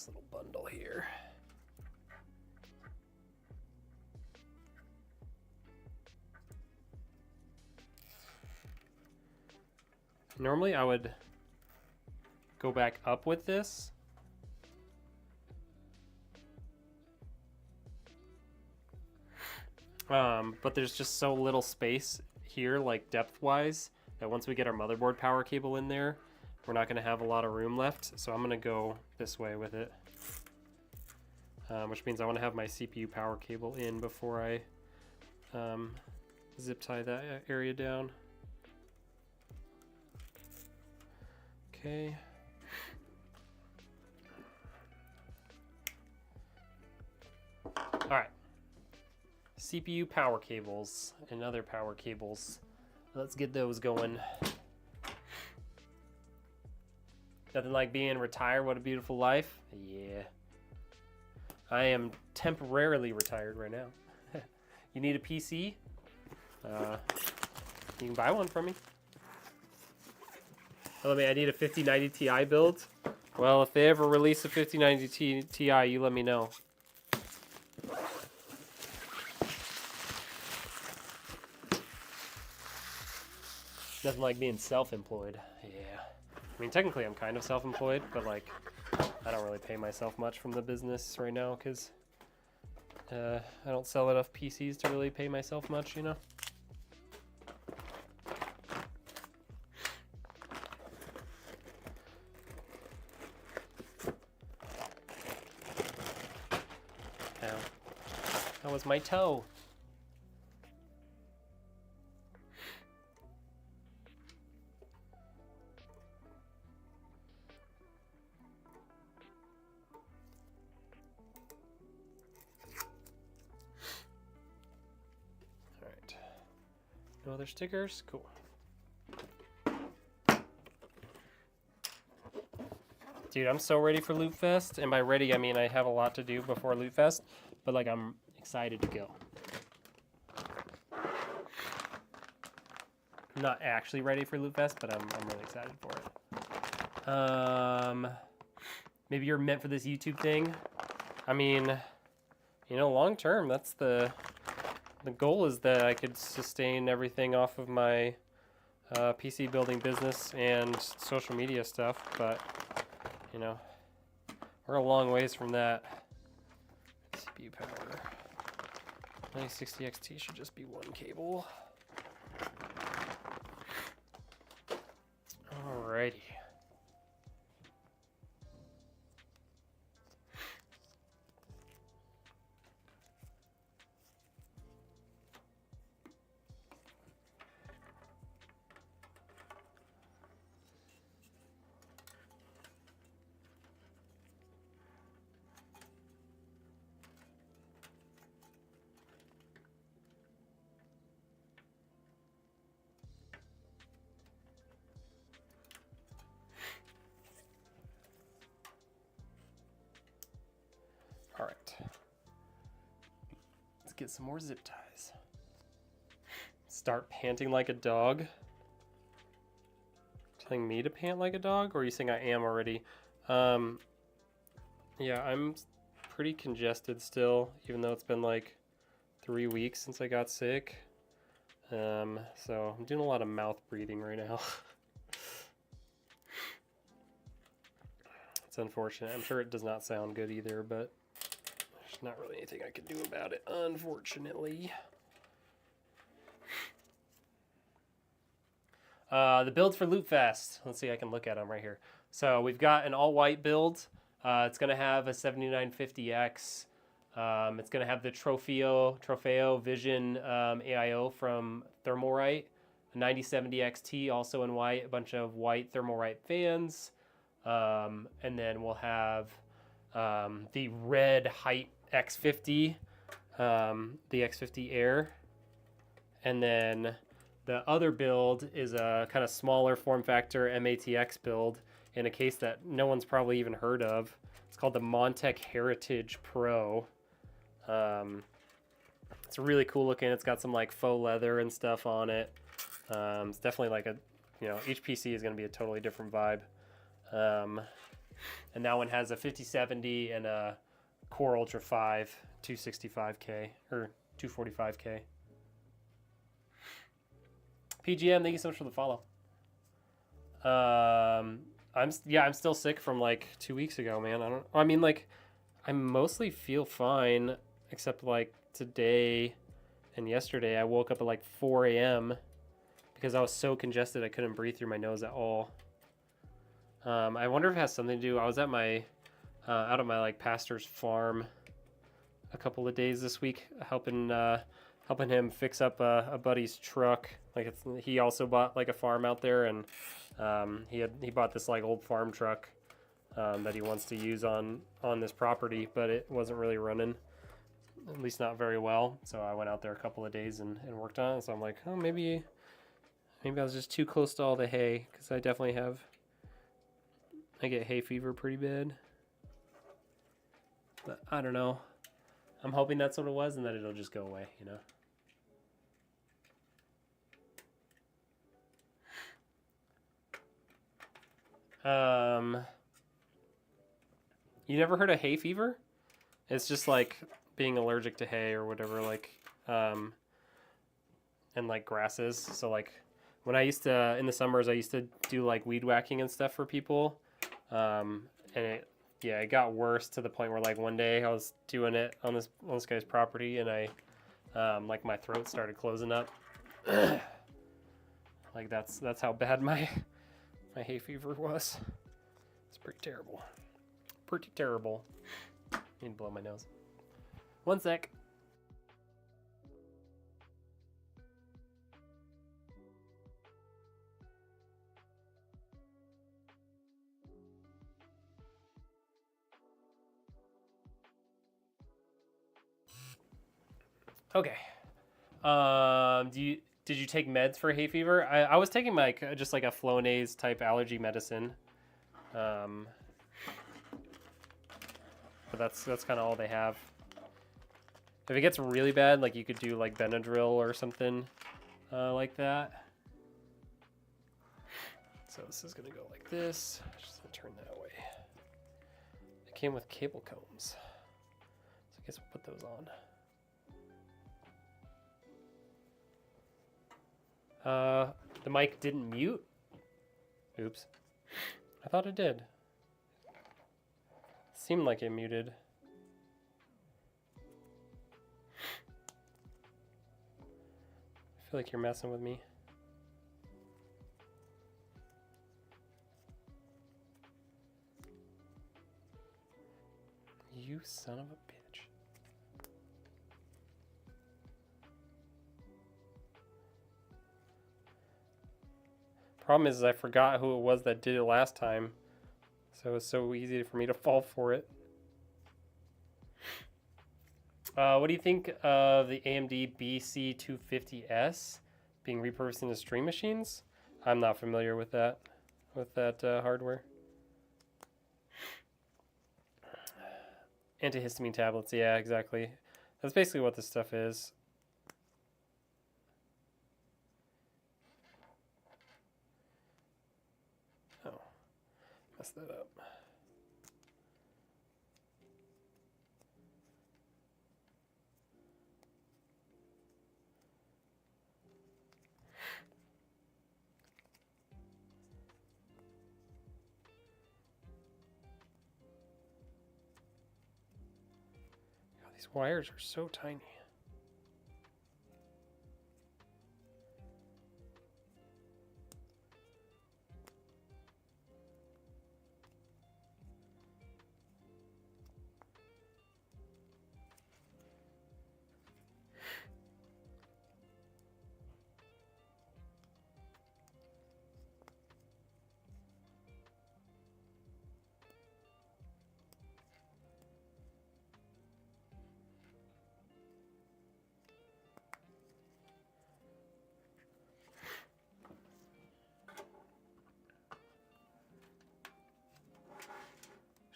Little bundle here. Normally I would go back up with this. But there's just so little space here, like depth-wise, that once we get our motherboard power cable in there, we're not going to have a lot of room left, so I'm going to go this way with it. which means I want to have my CPU power cable in before I zip tie that area down. Okay. All right. CPU power cables and other power cables. Let's get those going. Nothing like being retired. What a beautiful life. Yeah. I am temporarily retired right now. You need a PC? You can buy one from me. I need a 5090 Ti build. Well, if they ever release a 5090 Ti, you let me know. Nothing like being self-employed. Yeah. I mean, technically I'm kind of self-employed, but like, I don't really pay myself much from the business right now because I don't sell enough PCs to really pay myself much, you know? Ow. That was my toe. No other stickers? Cool. Dude, I'm so ready for Loot Fest. And by ready, I mean I have a lot to do before Loot Fest. But like, I'm excited to go. I'm not actually ready for Loot Fest, but I'm really excited for it. Maybe you're meant for this YouTube thing. I mean, you know, long term, that's the goal is that I could sustain everything off of my PC building business and social media stuff, but, you know, we're a long ways from that. CPU power. 9060 XT should just be one cable. Alrighty. All right, let's get some more zip ties. Start panting like a dog. Telling me to pant like a dog, or are you saying I am already? Yeah, I'm pretty congested still, even though it's been like 3 weeks since I got sick. So I'm doing a lot of mouth breathing right now. It's unfortunate. I'm sure it does not sound good either, but there's not really anything I can do about it, unfortunately. The builds for Loot Fest. Let's see, I can look at them right here. So we've got an all-white build. It's going to have a 7950X. It's going to have the Trofeo Vision AIO from Thermalright. A 9070 XT also in white. A bunch of white Thermalright fans. And then we'll have the red Height X50, the X50 Air, and then the other build is a kind of smaller form factor MATX build in a case that no one's probably even heard of. It's called the Montech Heritage Pro. It's really cool looking. It's got some like faux leather and stuff on it. It's definitely like a, you know, each PC is going to be a totally different vibe. And that one has a 5070 and a Core Ultra 5 265K or 245K. PGM, thank you so much for the follow. I'm still sick from like 2 weeks ago, man. I mostly feel fine except like today and yesterday. I woke up at like 4 a.m. because I was so congested I couldn't breathe through my nose at all. I wonder if it has something to do. I was at my out at my like pastor's farm a couple of days this week, helping him fix up a buddy's truck. Like he also bought like a farm out there, and he bought this like old farm truck that he wants to use on this property, but it wasn't really running, at least not very well. So I went out there a couple of days and worked on it. So I'm like, oh, maybe I was just too close to all the hay, because I definitely I get hay fever pretty bad. But I don't know. I'm hoping that's what it was and that it'll just go away, you know? You never heard of hay fever? It's just like being allergic to hay or whatever, like, and like grasses. So like when I used to, in the summers, I used to do like weed whacking and stuff for people. And it got worse to the point where like one day I was doing it on this guy's property, and I, like my throat started closing up. Like that's how bad my hay fever was. It's pretty terrible. Pretty terrible. I need to blow my nose. One sec. Okay. Did you take meds for hay fever? I was taking like just like a Flonase type allergy medicine. But that's kind of all they have. If it gets really bad, like you could do like Benadryl or something like that. So this is gonna go like this. Just gonna turn that away. It came with cable combs, so I guess we'll put those on. The mic didn't mute. Oops. I thought it did. Seemed like it muted. I feel like you're messing with me. You son of a bitch. Problem is I forgot who it was that did it last time. So it's so easy for me to fall for it. What do you think of the AMD BC250S being repurposed into stream machines? I'm not familiar with that hardware. Antihistamine tablets, yeah, exactly. That's basically what this stuff is. Oh, messed that up. These wires are so tiny.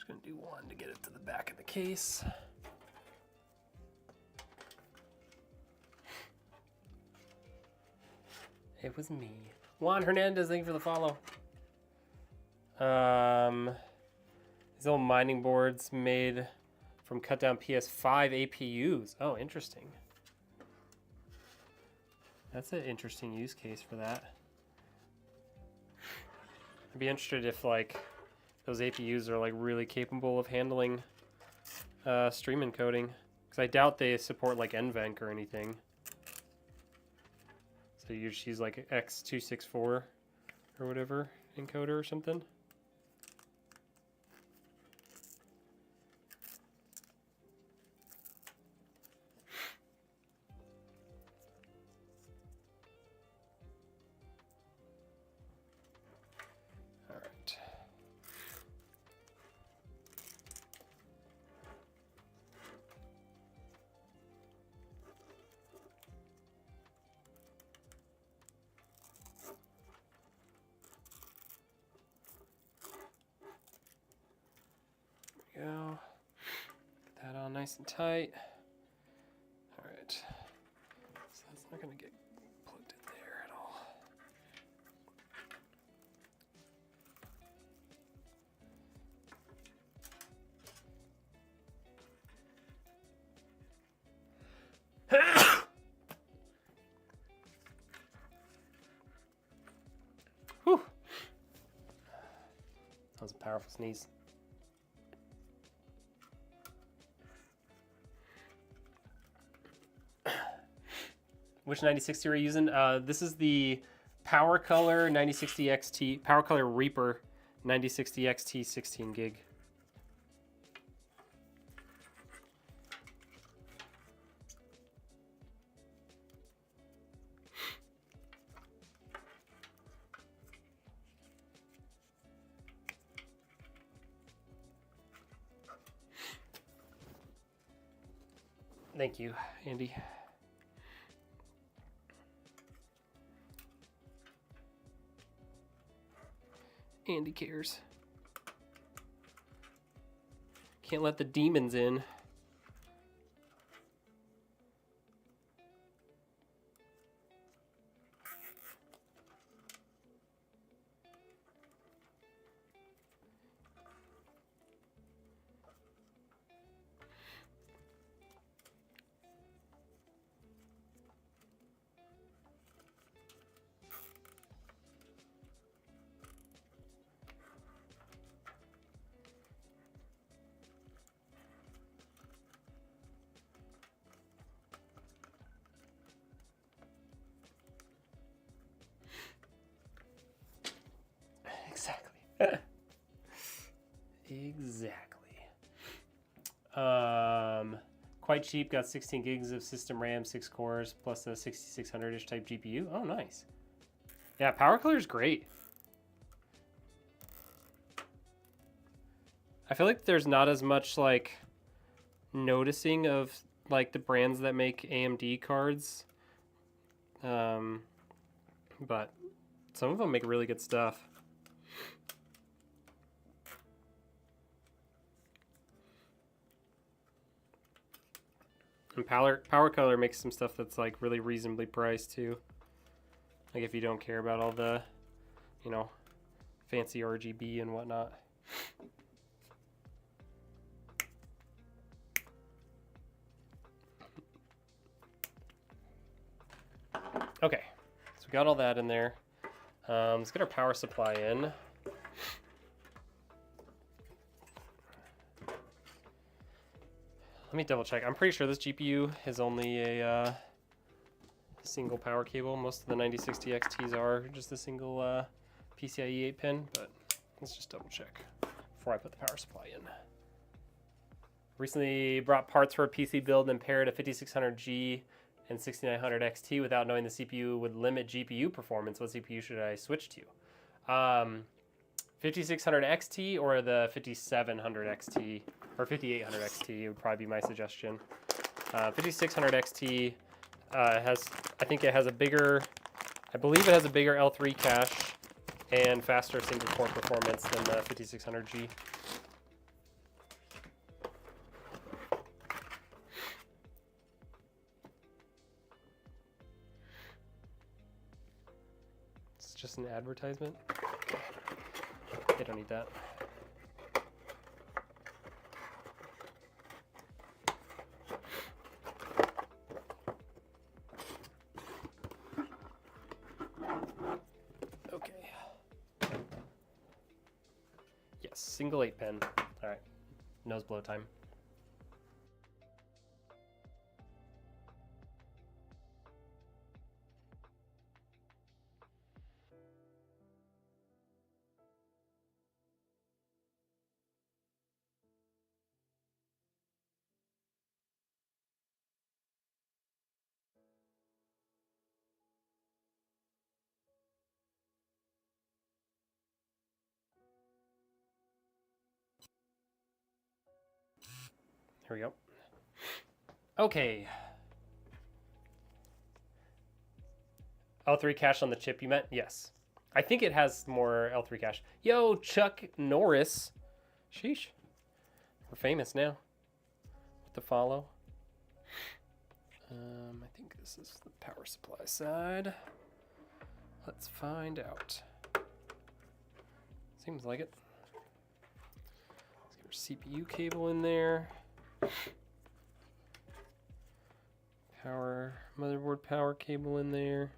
Gonna do one to get it to the back of the case. It was me. Juan Hernandez, thank you for the follow. These old mining boards made from cut down PS5 APUs. Oh, interesting. That's an interesting use case for that. I'd be interested if like those APUs are like really capable of handling stream encoding, because I doubt they support like NVENC or anything. So you just use like X264 or whatever encoder or something. nice and tight. All right. So that's not going to get plugged in there at all. Whew. That was a powerful sneeze. Which 9060 are you using? This is the Power Color 9060 XT, Power Color Reaper 9060 XT 16 gig. Thank you, Andy. Andy cares. Can't let the demons in. Exactly. Quite cheap. Got 16 gigs of system RAM, 6 cores, plus a 6600-ish type GPU. Oh, nice. Yeah, Power Color is great. I feel like there's not as much like noticing of like the brands that make AMD cards, but some of them make really good stuff. And Power Color makes some stuff that's like really reasonably priced too. Like if you don't care about all the, you know, fancy RGB and whatnot. Okay, so we got all that in there. Let's get our power supply in. Let me double check. I'm pretty sure this GPU is only a single power cable. Most of the 9060 XTs are just a single PCIe 8-pin, but let's just double check before I put the power supply in. Recently brought parts for a PC build and paired a 5600G and 6900 XT without knowing the CPU would limit GPU performance. What CPU should I switch to? 5600 XT or the 5700 XT or 5800 XT would probably be my suggestion. 5600 XT has, I think it has a bigger, I believe it has a bigger L3 cache and faster single core performance than the 5600G. It's just an advertisement. They don't need that. Okay. Yes, single 8-pin. All right, nose blow time. Here we go. Okay. L3 cache on the chip you meant? Yes. I think it has more L3 cache. Yo, Chuck Norris. Sheesh. We're famous now. What to follow. I think this is the power supply side. Let's find out. Seems like it. Let's get our CPU cable in there. Power, motherboard power cable in there.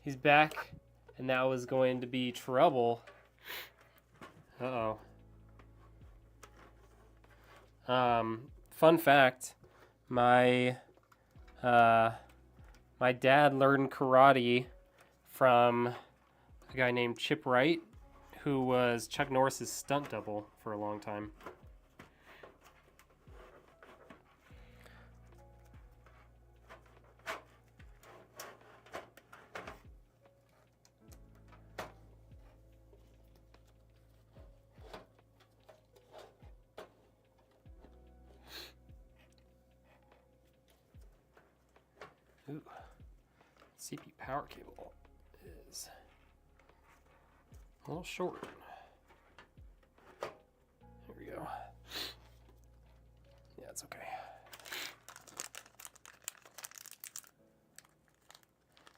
He's back, and that was going to be trouble. Uh-oh. Fun fact, my dad learned karate from a guy named Chip Wright, who was Chuck Norris's stunt double for a long time. Ooh, CPU power cable is a little short. There we go. Yeah, it's okay.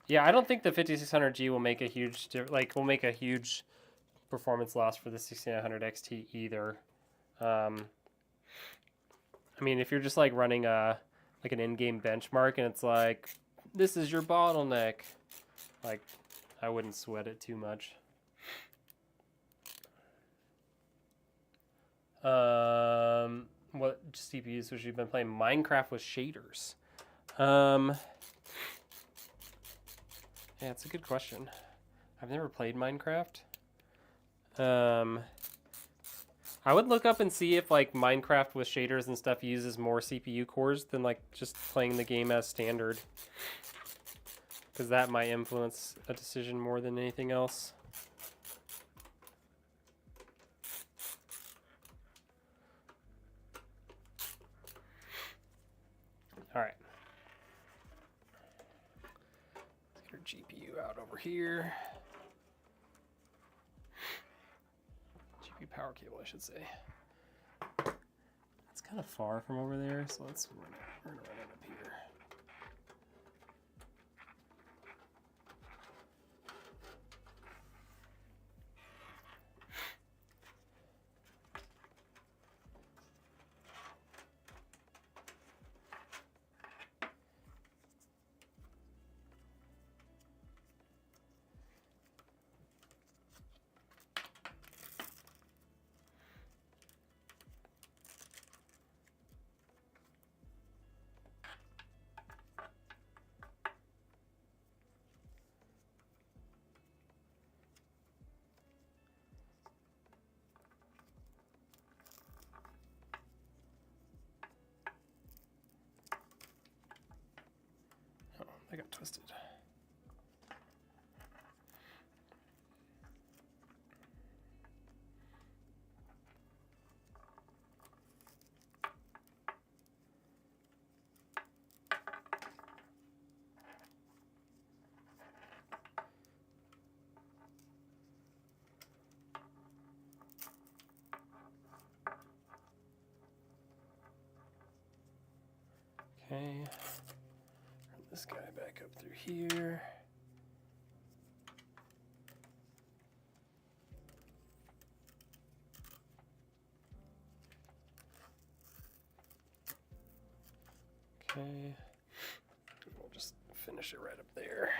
Yeah, I don't think the 5600G will make a huge performance loss for the 6900 XT either. I mean, if you're just like running like an in-game benchmark and it's like, this is your bottleneck, like, I wouldn't sweat it too much. What CPUs would you been playing? Minecraft with shaders. Yeah, it's a good question. I've never played Minecraft. I would look up and see if like Minecraft with shaders and stuff uses more CPU cores than like just playing the game as standard, because that might influence a decision more than anything else. All right. Let's get our GPU out over here. GPU power cable, I should say. It's kind of far from over there, so let's run it. We're gonna run it up here. I got twisted. Okay. This guy back up through here. Okay. We'll just finish it right up there.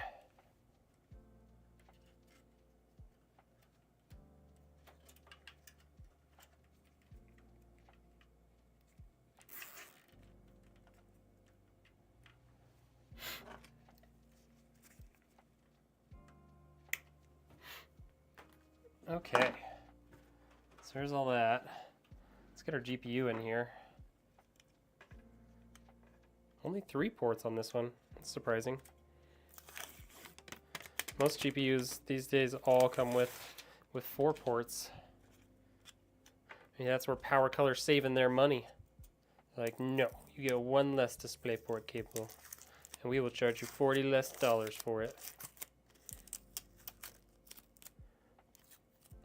Okay, so there's all that. Let's get our GPU in here. Only 3 ports on this one. That's surprising. Most GPUs these days all come with 4 ports. I mean, that's where Power Color's saving their money. Like, no, you get one less DisplayPort cable, and we will charge you $40 less for it.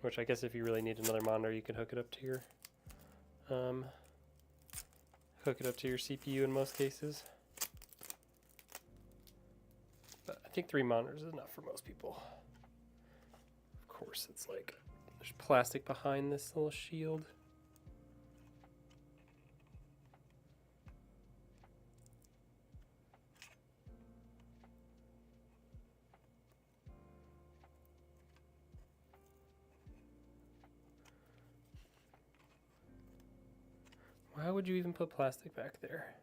Which I guess if you really need another monitor, you can hook it up to your CPU in most cases. But I think 3 monitors is enough for most people. Of course, it's like there's plastic behind this little shield. Why would you even put plastic back there?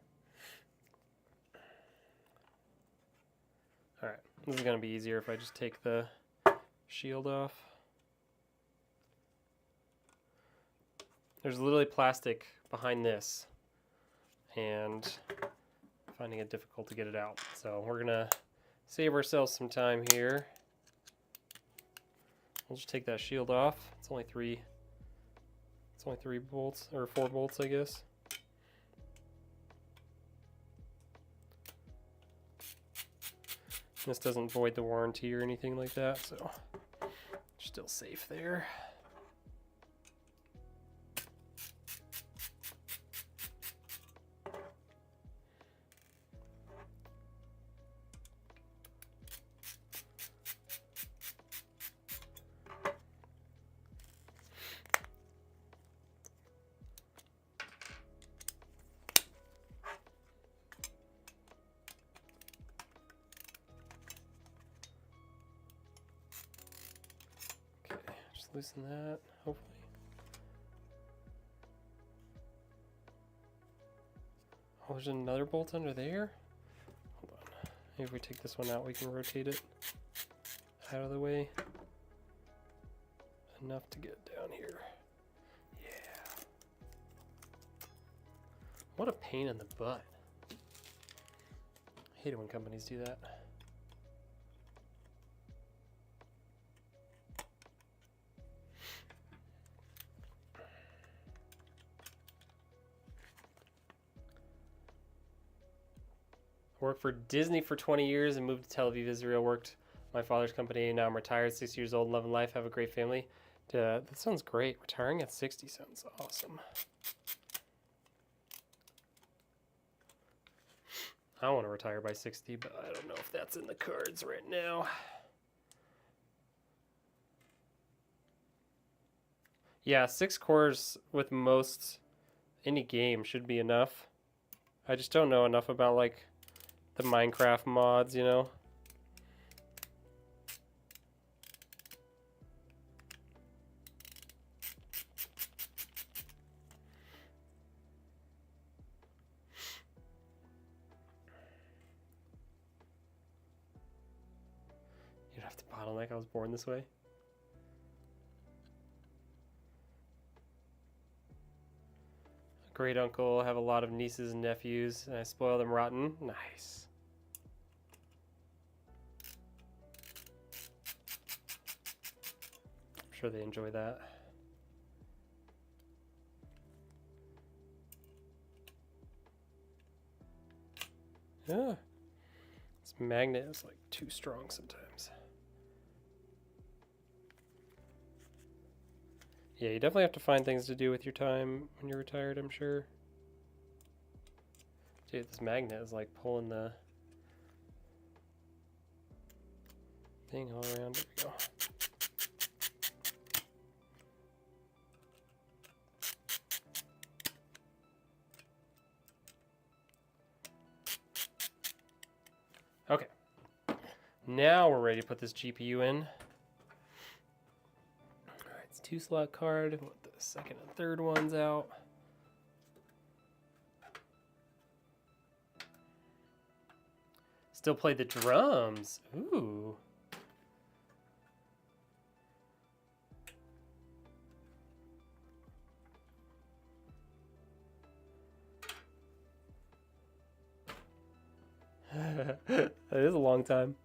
Alright, this is going to be easier if I just take the shield off. There's literally plastic behind this, and finding it difficult to get it out. So we're going to save ourselves some time here. We'll just take that shield off. It's only 3 bolts, or 4 bolts, I guess. This doesn't void the warranty or anything like that, so still safe there. Loosen that, hopefully. Oh, there's another bolt under there? Hold on. Maybe if we take this one out, we can rotate it out of the way. Enough to get down here. Yeah. What a pain in the butt. I hate it when companies do that. Worked for Disney for 20 years and moved to Tel Aviv, Israel. Worked my father's company. Now I'm retired, 6 years old, loving life, have a great family. That sounds great. Retiring at 60 sounds awesome. I want to retire by 60, but I don't know if that's in the cards right now. Yeah, 6 cores with most any game should be enough. I just don't know enough about like the Minecraft mods, you know. You'd have to bottleneck. I was born this way. Great uncle, have a lot of nieces and nephews, and I spoil them rotten. Nice. I'm sure they enjoy that. Yeah. This magnet is like too strong sometimes. Yeah, you definitely have to find things to do with your time when you're retired, I'm sure. Dude, this magnet is like pulling the thing all around. There we go. Okay. Now we're ready to put this GPU in. 2-slot card. Want the second and third ones out. Still play the drums. Ooh. That is a long time.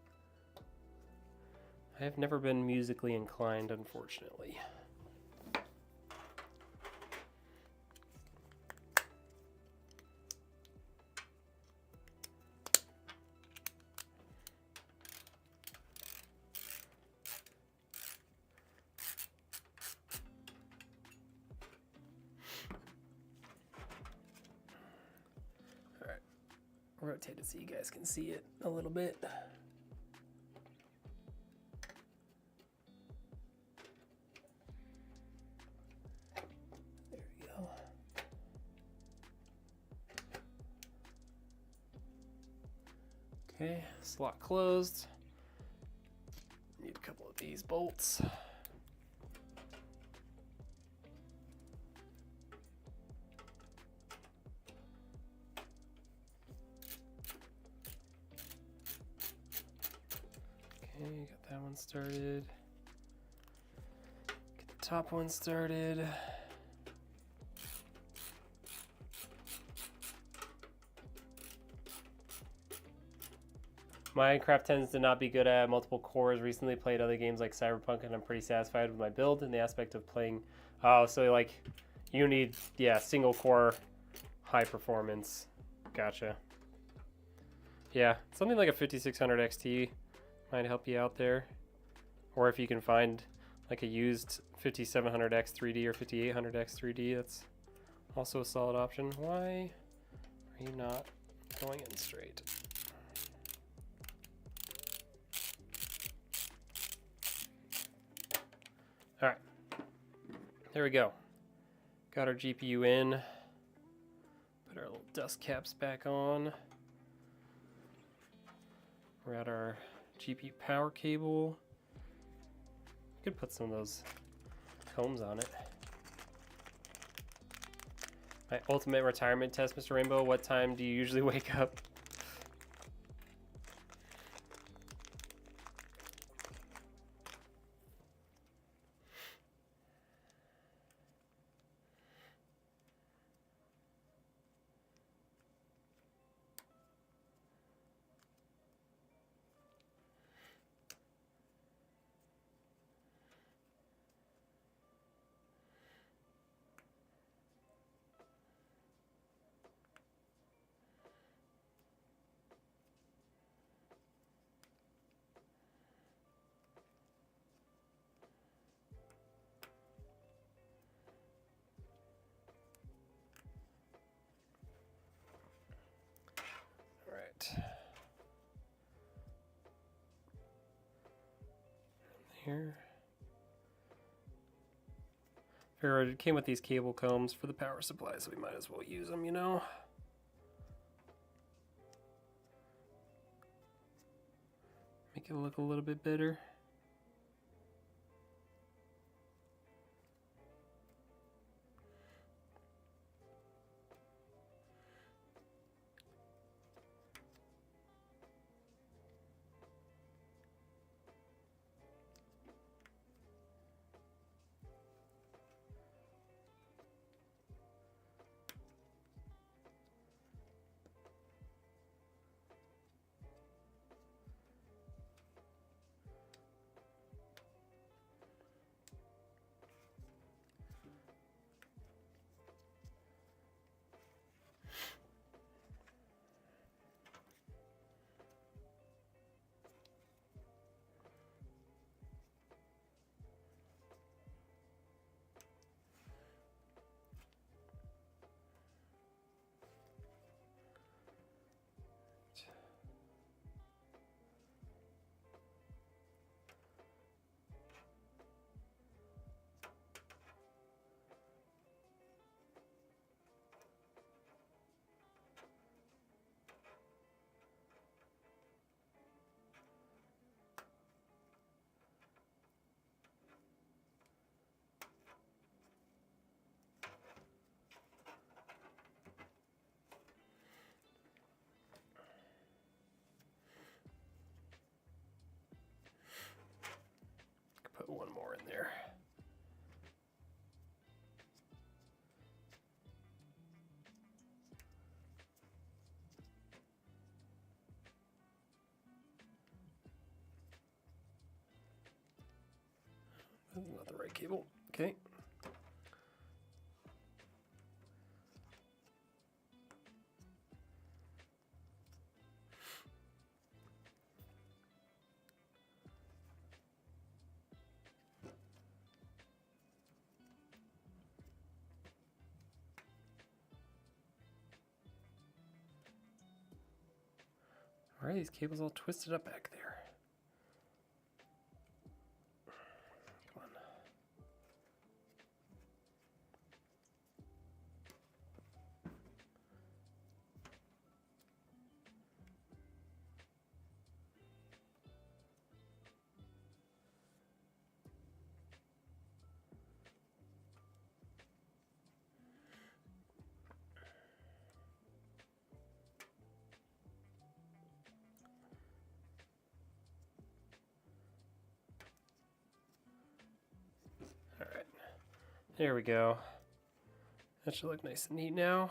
I have never been musically inclined, unfortunately. rotate it so you guys can see it a little bit. There we go. Okay, slot closed. Need a couple of these bolts. Okay, got that one started. Get the top one started. Minecraft tends to not be good at multiple cores. Recently played other games like Cyberpunk, and I'm pretty satisfied with my build and the aspect of playing. Oh, so like you need, yeah, single core, high performance. Gotcha. Yeah, something like a 5600 XT might help you out there. Or if you can find like a used 5700X 3D or 5800X 3D, that's also a solid option. Why are you not going in straight? All right, there we go. Got our GPU in. Put our little dust caps back on. We're at our GPU power cable. Could put some of those combs on it. My ultimate retirement test, Mr. Rainbow. What time do you usually wake up? Here. Figured it came with these cable combs for the power supply, so we might as well use them, you know. Make it look a little bit better. Put one more in there. That's not the right cable. Okay. Why are these cables all twisted up back there? Come on. All right, there we go. That should look nice and neat now.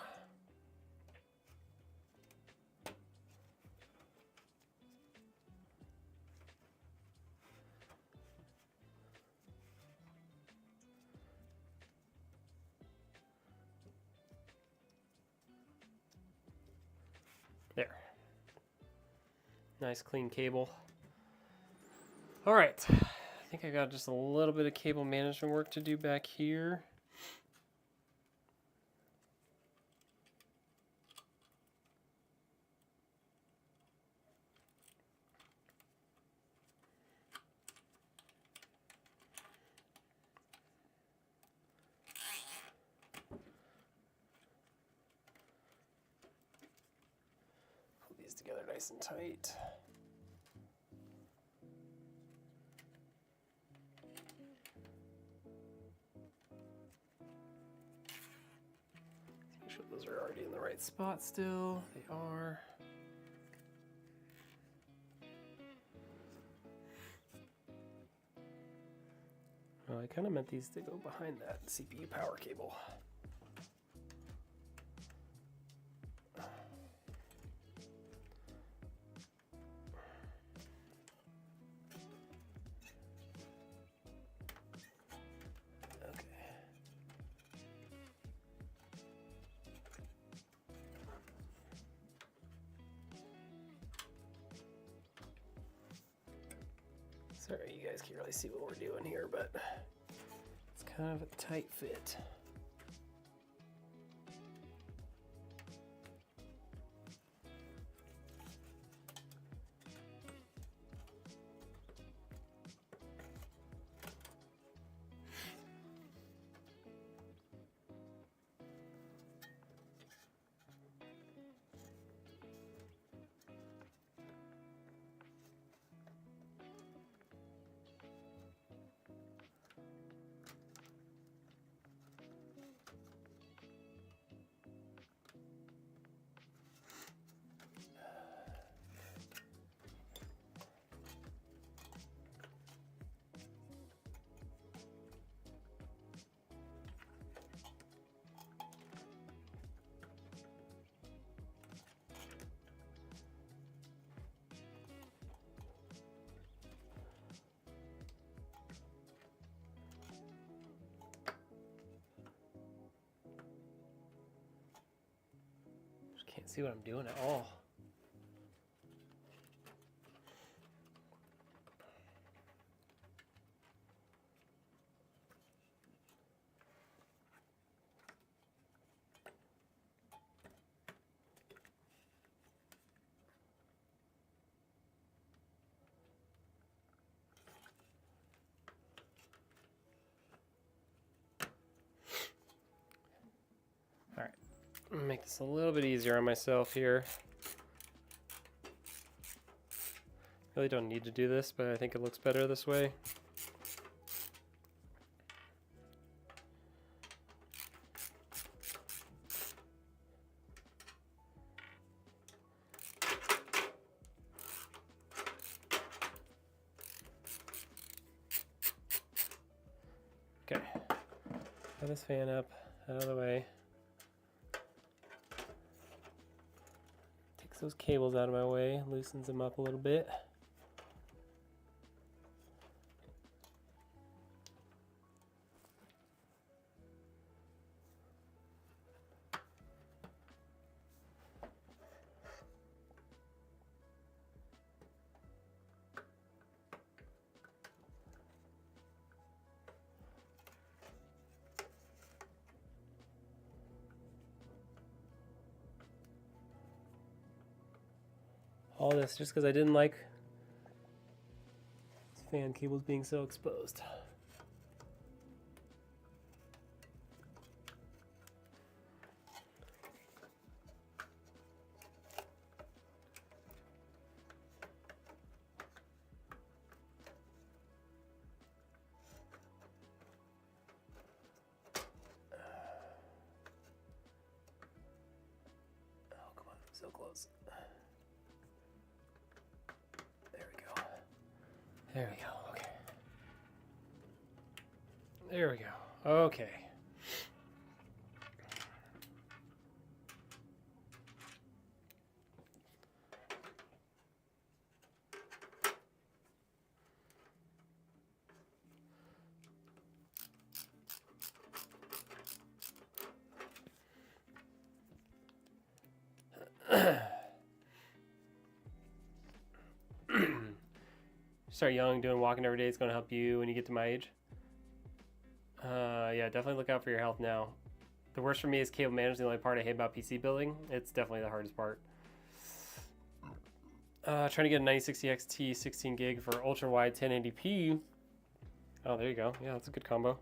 There. Nice clean cable. All right. I think I got just a little bit of cable management work to do back here. Pull these together nice and tight. Make sure those are already in the right spot still. They are. Oh, I kind of meant these to go behind that CPU power cable. Sorry, you guys can't really see what we're doing here, but it's kind of a tight fit. Can't see what I'm doing at all. All right. Make this a little bit easier on myself here. Really don't need to do this, but I think it looks better this way. Okay, put this fan up out of the way. Takes those cables out of my way, loosens them up a little bit. all this just because I didn't like fan cables being so exposed. So close. There we go. There we go. Okay. There we go. Okay. Start young, doing walking every day is going to help you when you get to my age. Yeah, definitely look out for your health now. The worst for me is cable management. The only part I hate about PC building. It's definitely the hardest part. Trying to get a 9060 XT 16 gig for ultra wide 1080p. Oh, there you go. Yeah, that's a good combo.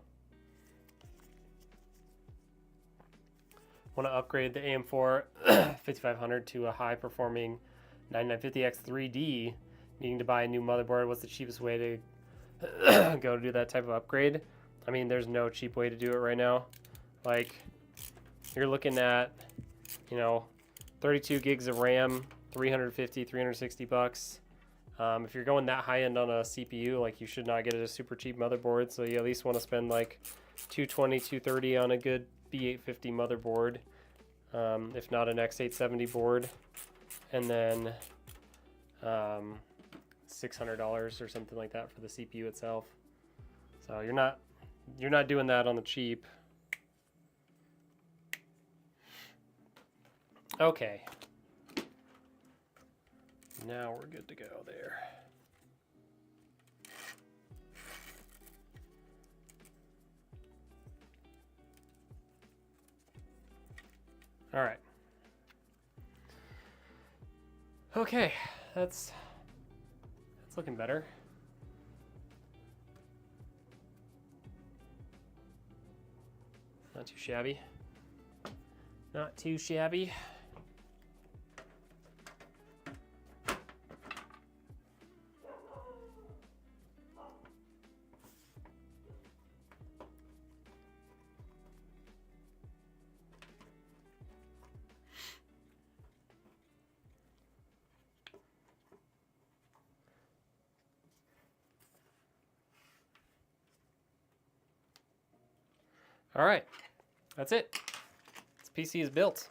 Want to upgrade the AM4 5500 to a high performing 9950X 3D. Needing to buy a new motherboard. What's the cheapest way to go to do that type of upgrade? I mean, there's no cheap way to do it right now. Like, you're looking at, you know, 32 gigs of RAM, 350, 360 bucks. If you're going that high end on a CPU, like, you should not get a super cheap motherboard. So you at least want to spend like 220, 230 on a good B850 motherboard. If not an X870 board. And then $600 or something like that for the CPU itself. So you're not doing that on the cheap. Okay. Now we're good to go there. All right. Okay, that's looking better. Not too shabby. Not too shabby. All right, that's it. This PC is built.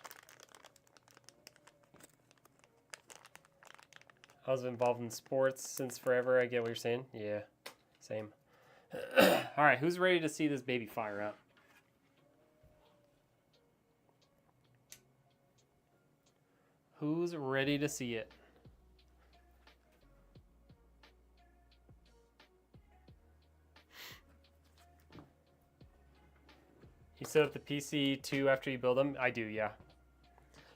I was involved in sports since forever. I get what you're saying. Yeah, same. All right, who's ready to see this baby fire up? Who's ready to see it? You set up the PC too after you build them? I do, yeah.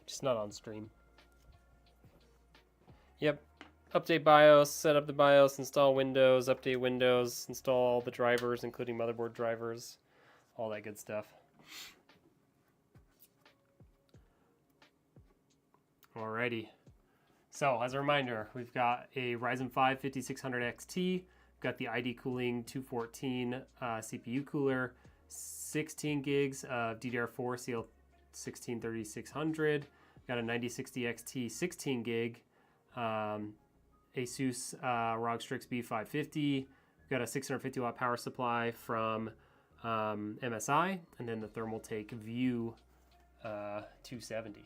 Just not on stream. Yep. Update BIOS, set up the BIOS, install Windows, update Windows, install all the drivers, including motherboard drivers, all that good stuff. Alrighty. So, as a reminder, we've got a Ryzen 5 5600 XT, we've got the ID Cooling 214 CPU cooler, 16 gigs of DDR4 CL163600, got a 9060 XT 16 gig, Asus ROG Strix B550, got a 650 watt power supply from MSI, and then the Thermaltake View 270.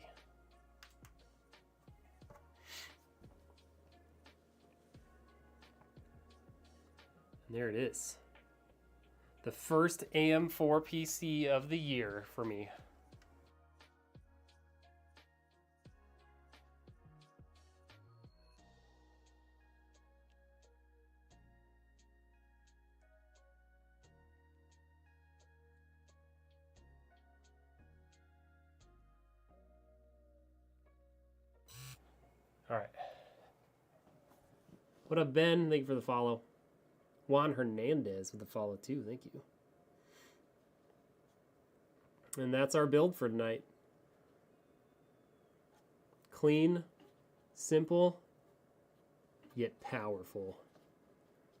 And there it is. The first AM4 PC of the year for me. All right. What up, Ben? Thank you for the follow. Juan Hernandez with the follow too. Thank you. And that's our build for tonight. Clean, simple, yet powerful.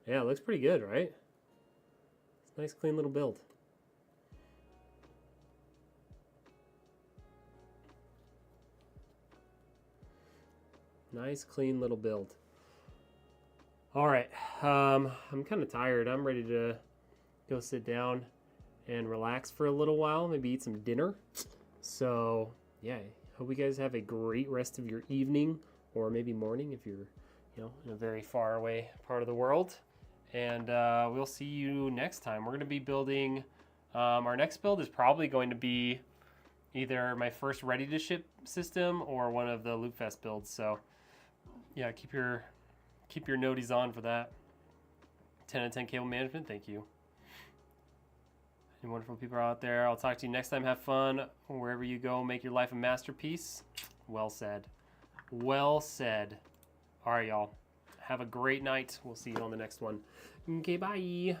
Yeah, it looks pretty good, right? It's a nice, clean little build. Nice, clean little build. All right, I'm kind of tired. I'm ready to go sit down and relax for a little while, maybe eat some dinner. So, yeah, hope you guys have a great rest of your evening or maybe morning if you're, you know, in a very far away part of the world. And we'll see you next time. We're going to be building, our next build is probably going to be either my first ready to ship system or one of the Loot Fest builds. So, yeah, keep your noties on for that. 10 and 10 cable management, thank you. You wonderful people out there. I'll talk to you next time. Have fun wherever you go. Make your life a masterpiece. Well said. Well said. All right, y'all. Have a great night. We'll see you on the next one. Okay, bye.